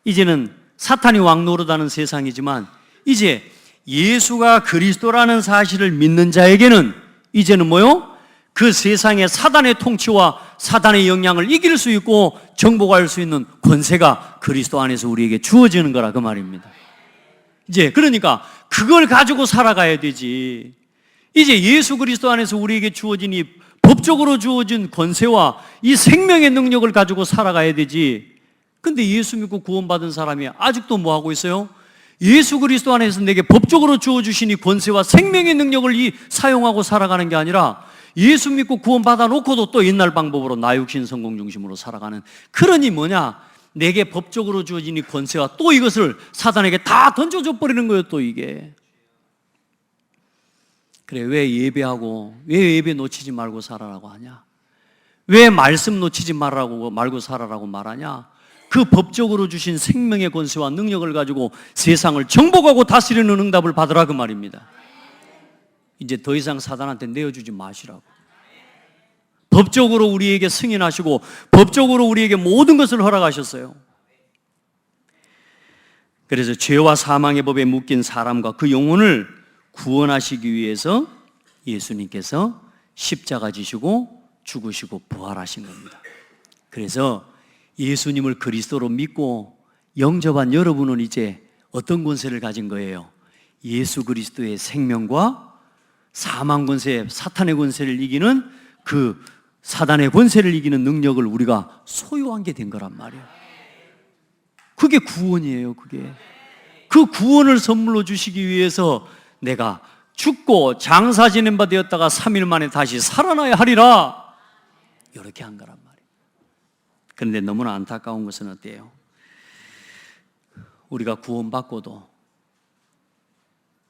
이제는 사탄이 왕노릇하는 세상이지만 이제 예수가 그리스도라는 사실을 믿는 자에게는 이제는 뭐요? 그 세상의 사단의 통치와 사단의 영향을 이길 수 있고 정복할 수 있는 권세가 그리스도 안에서 우리에게 주어지는 거라 그 말입니다. 이제 그러니까 그걸 가지고 살아가야 되지. 이제 예수 그리스도 안에서 우리에게 주어진 이 법적으로 주어진 권세와 이 생명의 능력을 가지고 살아가야 되지. 근데 예수 믿고 구원받은 사람이 아직도 뭐 하고 있어요? 예수 그리스도 안에서 내게 법적으로 주어주신 이 권세와 생명의 능력을 사용하고 살아가는 게 아니라 예수 믿고 구원받아 놓고도 또 옛날 방법으로 나육신 성공 중심으로 살아가는, 그러니 뭐냐? 내게 법적으로 주어진 이 권세와 또 이것을 사단에게 다 던져줘 버리는 거예요. 또 이게 그래, 왜 예배하고 왜 예배 놓치지 말고 살아라고 하냐? 왜 말씀 놓치지 말고 살아라고 말하냐? 그 법적으로 주신 생명의 권세와 능력을 가지고 세상을 정복하고 다스리는 응답을 받으라 그 말입니다. 이제 더 이상 사단한테 내어주지 마시라고. 법적으로 우리에게 승인하시고 법적으로 우리에게 모든 것을 허락하셨어요. 그래서 죄와 사망의 법에 묶인 사람과 그 영혼을 구원하시기 위해서 예수님께서 십자가 지시고 죽으시고 부활하신 겁니다. 그래서 예수님을 그리스도로 믿고 영접한 여러분은 이제 어떤 권세를 가진 거예요? 예수 그리스도의 생명과 사망 권세, 사탄의 권세를 이기는 그 사단의 권세를 이기는 능력을 우리가 소유한 게 된 거란 말이에요. 그게 구원이에요. 그게 그 구원을 선물로 주시기 위해서 내가 죽고 장사 지낸 바 되었다가 3일 만에 다시 살아나야 하리라, 이렇게 한 거란 말이에요. 그런데 너무나 안타까운 것은 어때요? 우리가 구원받고도,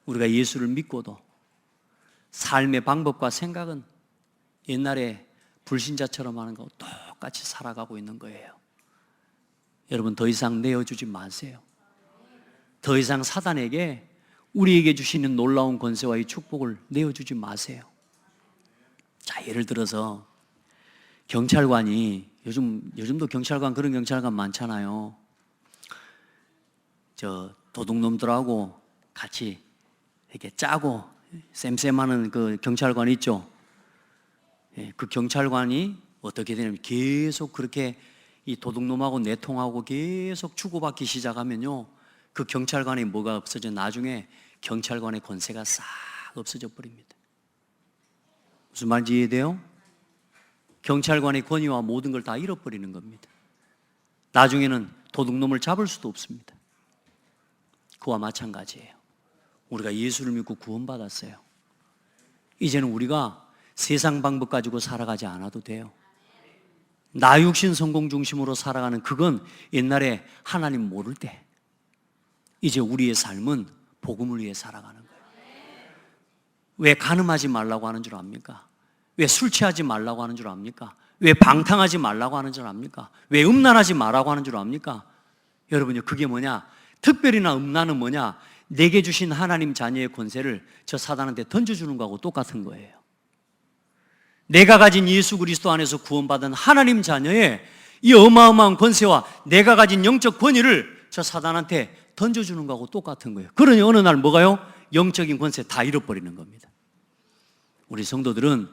우리가 예수를 믿고도 삶의 방법과 생각은 옛날에 불신자처럼 하는 거 똑같이 살아가고 있는 거예요. 여러분, 더 이상 내어주지 마세요. 더 이상 사단에게 우리에게 주시는 놀라운 권세와 이 축복을 내어주지 마세요. 자, 예를 들어서 경찰관이 요즘도 경찰관, 그런 경찰관 많잖아요. 저 도둑놈들하고 같이 이렇게 짜고 쌤쌤하는 그 경찰관 있죠. 그 경찰관이 어떻게 되냐면 계속 그렇게 이 도둑놈하고 내통하고 계속 주고받기 시작하면요, 그 경찰관이 뭐가 없어져? 나중에 경찰관의 권세가 싹 없어져 버립니다. 무슨 말인지 이해돼요? 경찰관의 권위와 모든 걸 다 잃어버리는 겁니다. 나중에는 도둑놈을 잡을 수도 없습니다. 그와 마찬가지예요. 우리가 예수를 믿고 구원받았어요. 이제는 우리가 세상 방법 가지고 살아가지 않아도 돼요. 나 육신 성공 중심으로 살아가는, 그건 옛날에 하나님 모를 때, 이제 우리의 삶은 복음을 위해 살아가는 거예요. 왜 간음하지 말라고 하는 줄 압니까? 왜 술 취하지 말라고 하는 줄 압니까? 왜 방탕하지 말라고 하는 줄 압니까? 왜 음란하지 말라고 하는 줄 압니까? 여러분요, 그게 뭐냐? 특별히나 음란은 뭐냐? 내게 주신 하나님 자녀의 권세를 저 사단한테 던져주는 거하고 똑같은 거예요. 내가 가진 예수 그리스도 안에서 구원받은 하나님 자녀의 이 어마어마한 권세와 내가 가진 영적 권위를 저 사단한테 던져주는 거하고 똑같은 거예요. 그러니 어느 날 뭐가요? 영적인 권세 다 잃어버리는 겁니다. 우리 성도들은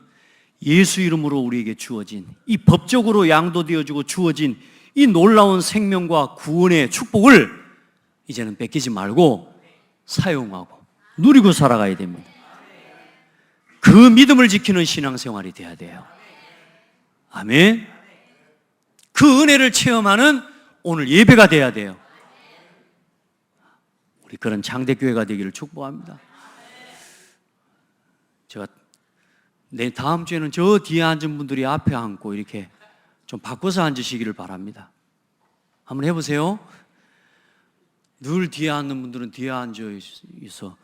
예수 이름으로 우리에게 주어진, 이 법적으로 양도되어지고 주어진 이 놀라운 생명과 구원의 축복을 이제는 뺏기지 말고 사용하고 누리고 살아가야 됩니다. 그 믿음을 지키는 신앙생활이 돼야 돼요. 아멘. 그 은혜를 체험하는 오늘 예배가 돼야 돼요. 우리 그런 장대교회가 되기를 축복합니다. 제가 내 다음 주에는 저 뒤에 앉은 분들이 앞에 앉고 이렇게 좀 바꿔서 앉으시기를 바랍니다. 한번 해보세요. 늘 뒤에 앉는 분들은 뒤에 앉아 있어.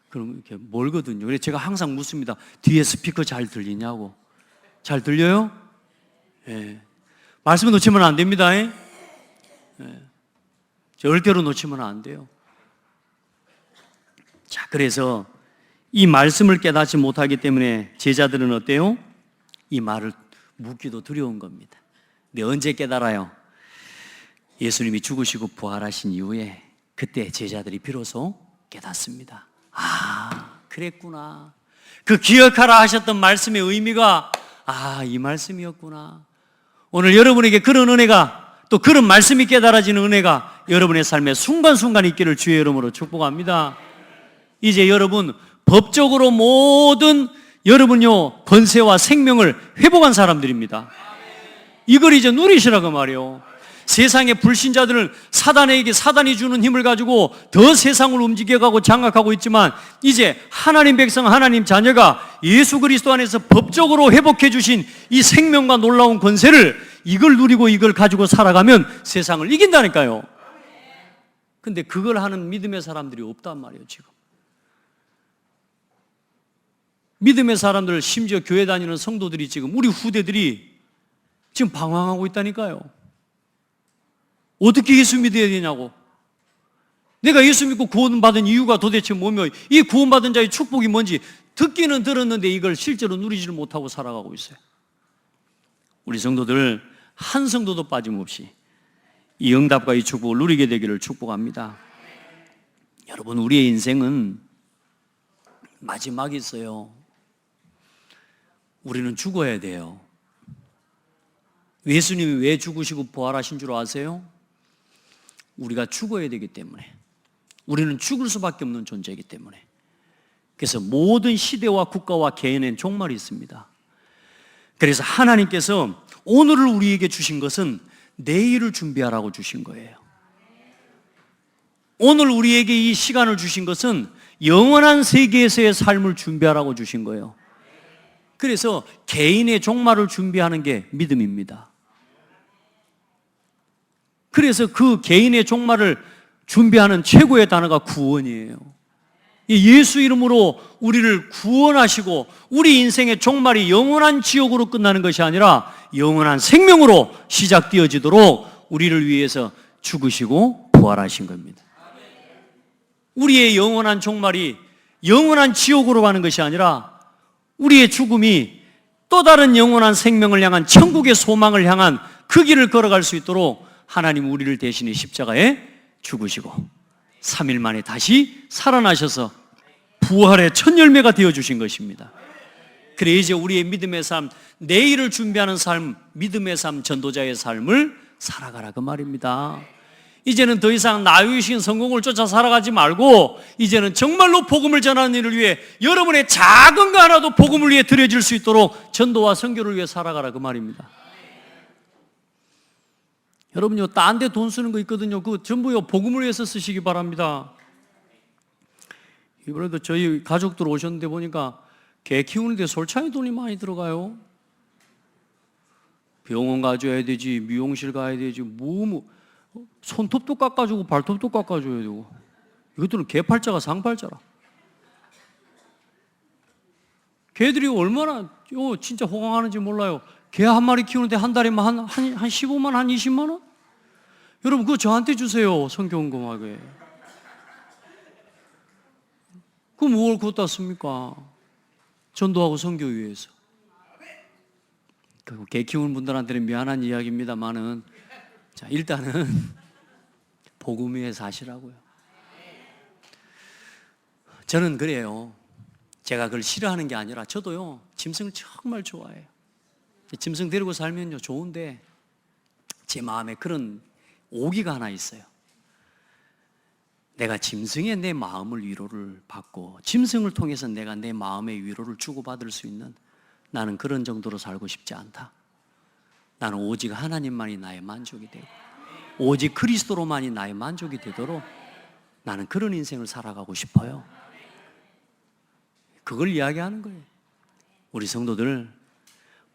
그럼 이렇게 멀거든요. 그래서 제가 항상 묻습니다. 뒤에 스피커 잘 들리냐고. 잘 들려요? 예. 말씀 놓치면 안 됩니다. 예. 절대로 놓치면 안 돼요. 자, 그래서 이 말씀을 깨닫지 못하기 때문에 제자들은 어때요? 이 말을 묻기도 두려운 겁니다. 근데 언제 깨달아요? 예수님이 죽으시고 부활하신 이후에 그때 제자들이 비로소 깨닫습니다. 아, 그랬구나. 그 기억하라 하셨던 말씀의 의미가 이 말씀이었구나. 오늘 여러분에게 그런 은혜가, 또 그런 말씀이 깨달아지는 은혜가 여러분의 삶에 순간순간 있기를 주의 이름으로 축복합니다. 이제 여러분 법적으로 모든 여러분요 권세와 생명을 회복한 사람들입니다. 이걸 이제 누리시라고 말이에요. 세상의 불신자들은 사단이 주는 힘을 가지고 더 세상을 움직여가고 장악하고 있지만, 이제 하나님 백성, 하나님 자녀가 예수 그리스도 안에서 법적으로 회복해 주신 이 생명과 놀라운 권세를, 이걸 누리고 이걸 가지고 살아가면 세상을 이긴다니까요. 근데 그걸 하는 믿음의 사람들이 없단 말이에요. 지금 믿음의 사람들, 심지어 교회 다니는 성도들이, 지금 우리 후대들이 지금 방황하고 있다니까요. 어떻게 예수 믿어야 되냐고. 내가 예수 믿고 구원받은 이유가 도대체 뭐며, 이 구원받은 자의 축복이 뭔지 듣기는 들었는데 이걸 실제로 누리지를 못하고 살아가고 있어요. 우리 성도들 한 성도도 빠짐없이 이 응답과 이 축복을 누리게 되기를 축복합니다. 여러분, 우리의 인생은 마지막이 있어요. 우리는 죽어야 돼요. 예수님이 왜 죽으시고 부활하신 줄 아세요? 우리가 죽어야 되기 때문에. 우리는 죽을 수밖에 없는 존재이기 때문에. 그래서 모든 시대와 국가와 개인엔 종말이 있습니다. 그래서 하나님께서 오늘을 우리에게 주신 것은 내일을 준비하라고 주신 거예요. 오늘 우리에게 이 시간을 주신 것은 영원한 세계에서의 삶을 준비하라고 주신 거예요. 그래서 개인의 종말을 준비하는 게 믿음입니다. 그래서 그 개인의 종말을 준비하는 최고의 단어가 구원이에요. 예수 이름으로 우리를 구원하시고 우리 인생의 종말이 영원한 지옥으로 끝나는 것이 아니라 영원한 생명으로 시작되어지도록 우리를 위해서 죽으시고 부활하신 겁니다. 우리의 영원한 종말이 영원한 지옥으로 가는 것이 아니라 우리의 죽음이 또 다른 영원한 생명을 향한 천국의 소망을 향한 그 길을 걸어갈 수 있도록 하나님 우리를 대신해 십자가에 죽으시고 3일 만에 다시 살아나셔서 부활의 첫 열매가 되어주신 것입니다. 그래 이제 우리의 믿음의 삶, 내일을 준비하는 삶, 믿음의 삶, 전도자의 삶을 살아가라 그 말입니다. 이제는 더 이상 나유신 성공을 쫓아 살아가지 말고 이제는 정말로 복음을 전하는 일을 위해 여러분의 작은 거 하나도 복음을 위해 드려질 수 있도록 전도와 선교를 위해 살아가라 그 말입니다. 여러분요, 딴 데 돈 쓰는 거 있거든요. 그거 전부요 복음을 위해서 쓰시기 바랍니다. 이번에도 저희 가족들 오셨는데 보니까 개 키우는데 솔찬히 돈이 많이 들어가요. 병원 가줘야 되지, 미용실 가야 되지, 손톱도 깎아주고 발톱도 깎아줘야 되고. 이것들은 개팔자가 상팔자라. 개들이 얼마나 진짜 호강하는지 몰라요. 개 한 마리 키우는데 한 달에 한 15만, 한 20만 원? 여러분 그거 저한테 주세요. 선교원금하게. 그럼 뭘 갖다 씁니까? 전도하고 선교 위해서. 개 키우는 분들한테는 미안한 이야기입니다만은, 자, 일단은 복음 위에 사시라고요. 저는 그래요. 제가 그걸 싫어하는 게 아니라 저도요 짐승을 정말 좋아해요. 짐승 데리고 살면요 좋은데 제 마음에 그런 오기가 하나 있어요. 내가 짐승의 내 마음을 위로를 받고 짐승을 통해서 내가 내 마음의 위로를 주고받을 수 있는, 나는 그런 정도로 살고 싶지 않다. 나는 오직 하나님만이 나의 만족이 되고 오직 그리스도로만이 나의 만족이 되도록 나는 그런 인생을 살아가고 싶어요. 그걸 이야기하는 거예요. 우리 성도들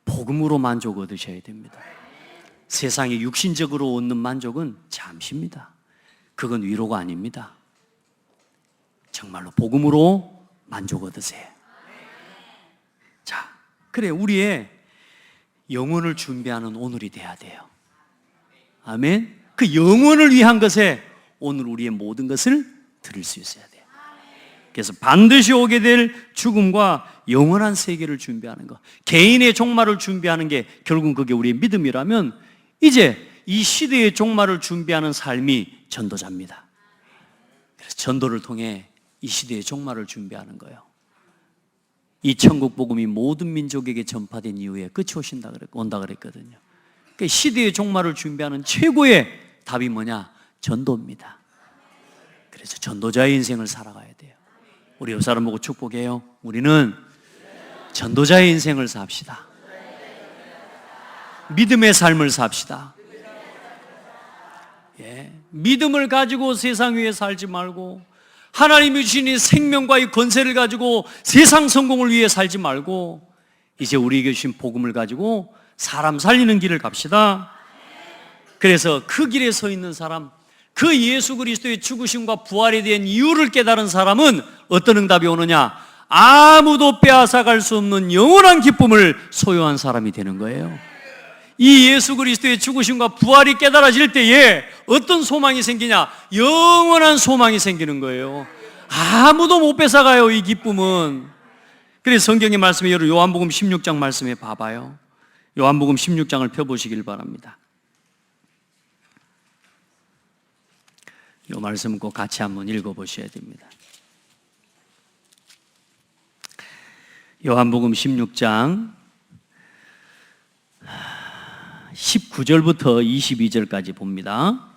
복음으로 만족 얻으셔야 됩니다. 세상에 육신적으로 얻는 만족은 잠시입니다. 그건 위로가 아닙니다. 정말로 복음으로 만족 얻으세요. 자, 그래 우리의 영혼을 준비하는 오늘이 돼야 돼요. 아멘. 그 영혼을 위한 것에 오늘 우리의 모든 것을 드릴 수 있어야 돼요. 그래서 반드시 오게 될 죽음과 영원한 세계를 준비하는 것, 개인의 종말을 준비하는 게 결국 그게 우리의 믿음이라면 이제 이 시대의 종말을 준비하는 삶이 전도자입니다. 그래서 전도를 통해 이 시대의 종말을 준비하는 거예요. 이 천국 복음이 모든 민족에게 전파된 이후에 끝이 온다 그랬거든요. 그러니까 시대의 종말을 준비하는 최고의 답이 뭐냐? 전도입니다. 그래서 전도자의 인생을 살아가야 돼요. 우리 옆 사람 보고 축복해요. 우리는 전도자의 인생을 삽시다. 믿음의 삶을 삽시다. 예, 믿음을 가지고 세상 위에 살지 말고 하나님이 주신 이 생명과 이 권세를 가지고 세상 성공을 위해 살지 말고 이제 우리에게 주신 복음을 가지고 사람 살리는 길을 갑시다. 그래서 그 길에 서 있는 사람, 그 예수 그리스도의 죽으심과 부활에 대한 이유를 깨달은 사람은 어떤 응답이 오느냐? 아무도 빼앗아갈 수 없는 영원한 기쁨을 소유한 사람이 되는 거예요. 이 예수 그리스도의 죽으심과 부활이 깨달아질 때에 어떤 소망이 생기냐? 영원한 소망이 생기는 거예요. 아무도 못 뺏어가요, 이 기쁨은. 그래서 성경의 말씀에 요한복음 16장 말씀에 봐봐요. 요한복음 16장을 펴보시길 바랍니다. 이 말씀 꼭 같이 한번 읽어보셔야 됩니다. 요한복음 16장 19절부터 22절까지 봅니다.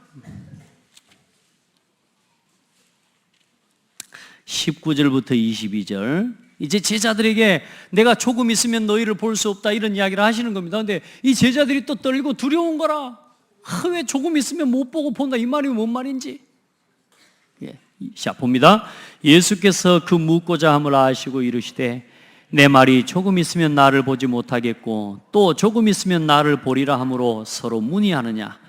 19절부터 22절. 이제 제자들에게 내가 조금 있으면 너희를 볼 수 없다 이런 이야기를 하시는 겁니다. 근데 이 제자들이 또 떨리고 두려운 거라. 왜 조금 있으면 못 보고 본다 이 말이 뭔 말인지. 자 봅니다. 예수께서 그 묻고자 함을 아시고 이르시되 내 말이 조금 있으면 나를 보지 못하겠고 또 조금 있으면 나를 보리라 함으로 서로 문의하느냐.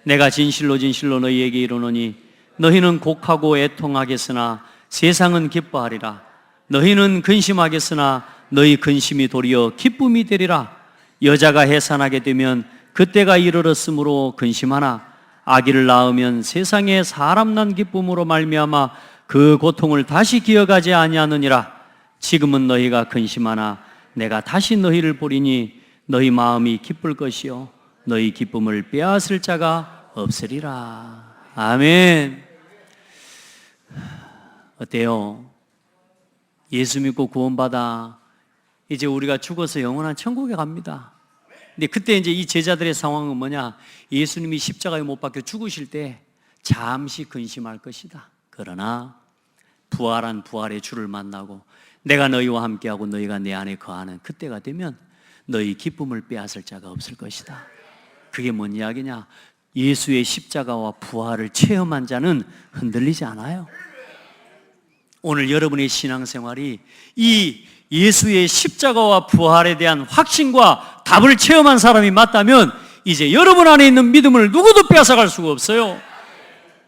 내가 진실로 진실로 너희에게 이르노니 너희는 곡하고 애통하겠으나 세상은 기뻐하리라. 너희는 근심하겠으나 너희 근심이 도리어 기쁨이 되리라. 여자가 해산하게 되면 그때가 이르렀으므로 근심하나 아기를 낳으면 세상에 사람 난 기쁨으로 말미암아 그 고통을 다시 기억하지 아니하느니라. 지금은 너희가 근심하나 내가 다시 너희를 보리니 너희 마음이 기쁠 것이요 너희 기쁨을 빼앗을 자가 없으리라. 아멘. 어때요? 예수 믿고 구원받아 이제 우리가 죽어서 영원한 천국에 갑니다. 근데 그때 이제 이 제자들의 상황은 뭐냐? 예수님이 십자가에 못 박혀 죽으실 때 잠시 근심할 것이다. 그러나 부활한 부활의 주를 만나고 내가 너희와 함께하고 너희가 내 안에 거하는 그때가 되면 너희 기쁨을 빼앗을 자가 없을 것이다. 그게 뭔 이야기냐? 예수의 십자가와 부활을 체험한 자는 흔들리지 않아요. 오늘 여러분의 신앙생활이 이 예수의 십자가와 부활에 대한 확신과 답을 체험한 사람이 맞다면 이제 여러분 안에 있는 믿음을 누구도 빼앗아갈 수가 없어요.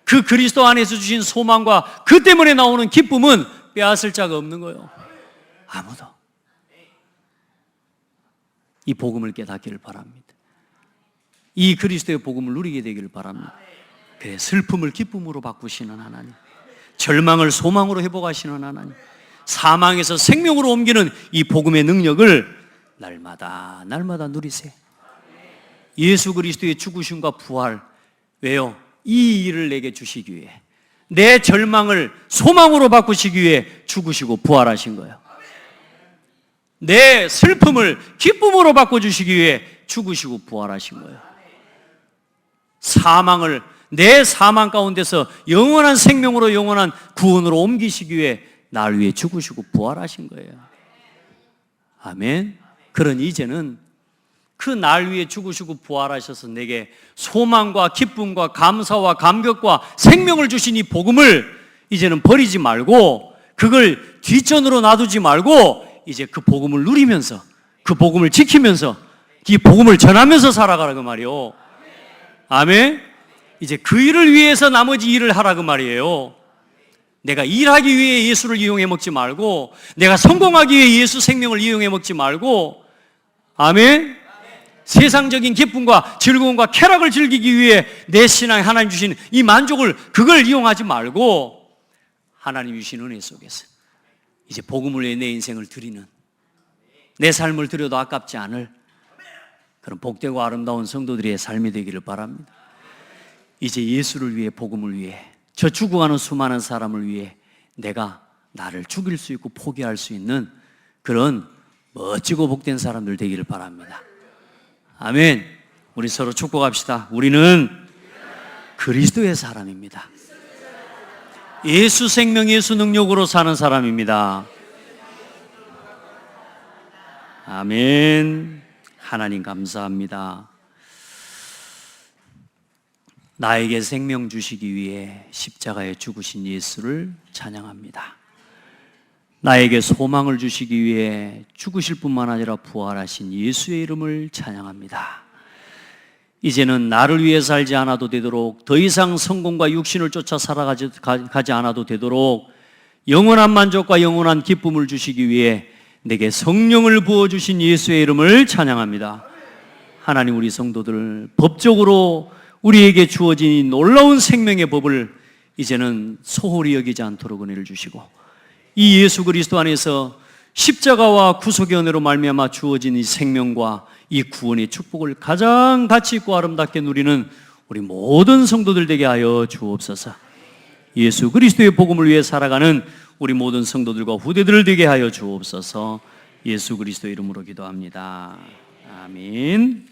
그 그리스도 안에서 주신 소망과 그 때문에 나오는 기쁨은 빼앗을 자가 없는 거예요. 아무도. 이 복음을 깨닫기를 바랍니다. 이 그리스도의 복음을 누리게 되기를 바랍니다. 그래, 슬픔을 기쁨으로 바꾸시는 하나님, 절망을 소망으로 회복하시는 하나님, 사망에서 생명으로 옮기는 이 복음의 능력을 날마다 누리세요. 예수 그리스도의 죽으심과 부활, 왜요? 이 일을 내게 주시기 위해, 내 절망을 소망으로 바꾸시기 위해 죽으시고 부활하신 거예요. 내 슬픔을 기쁨으로 바꿔주시기 위해 죽으시고 부활하신 거예요. 사망을 내 사망 가운데서 영원한 생명으로 영원한 구원으로 옮기시기 위해 날 위해 죽으시고 부활하신 거예요. 아멘. 그러니 이제는 그 날 위해 죽으시고 부활하셔서 내게 소망과 기쁨과 감사와 감격과 생명을 주신 이 복음을 이제는 버리지 말고, 그걸 뒷전으로 놔두지 말고 이제 그 복음을 누리면서, 그 복음을 지키면서, 이 복음을 전하면서 살아가라 그 말이요. 아멘. 이제 그 일을 위해서 나머지 일을 하라 그 말이에요. 내가 일하기 위해 예수를 이용해 먹지 말고, 내가 성공하기 위해 예수 생명을 이용해 먹지 말고, 아멘. 세상적인 기쁨과 즐거움과 쾌락을 즐기기 위해 내 신앙에 하나님 주신 이 만족을, 그걸 이용하지 말고 하나님 주신 은혜 속에서 이제 복음을 위해 내 인생을 드리는, 내 삶을 드려도 아깝지 않을 그런 복되고 아름다운 성도들의 삶이 되기를 바랍니다. 이제 예수를 위해, 복음을 위해, 저 죽어가는 수많은 사람을 위해 내가 나를 죽일 수 있고 포기할 수 있는 그런 멋지고 복된 사람들 되기를 바랍니다. 아멘. 우리 서로 축복합시다. 우리는 그리스도의 사람입니다. 예수 생명, 예수 능력으로 사는 사람입니다. 아멘. 하나님 감사합니다. 나에게 생명 주시기 위해 십자가에 죽으신 예수를 찬양합니다. 나에게 소망을 주시기 위해 죽으실 뿐만 아니라 부활하신 예수의 이름을 찬양합니다. 이제는 나를 위해 살지 않아도 되도록, 더 이상 성공과 육신을 쫓아 살아가지 않아도 되도록 영원한 만족과 영원한 기쁨을 주시기 위해 내게 성령을 부어주신 예수의 이름을 찬양합니다. 하나님, 우리 성도들 법적으로 우리에게 주어진 이 놀라운 생명의 법을 이제는 소홀히 여기지 않도록 은혜를 주시고, 이 예수 그리스도 안에서 십자가와 구속의 은혜로 말미암아 주어진 이 생명과 이 구원의 축복을 가장 가치 있고 아름답게 누리는 우리 모든 성도들 되게 하여 주옵소서. 예수 그리스도의 복음을 위해 살아가는 우리 모든 성도들과 후대들 되게 하여 주옵소서. 예수 그리스도의 이름으로 기도합니다. 아멘.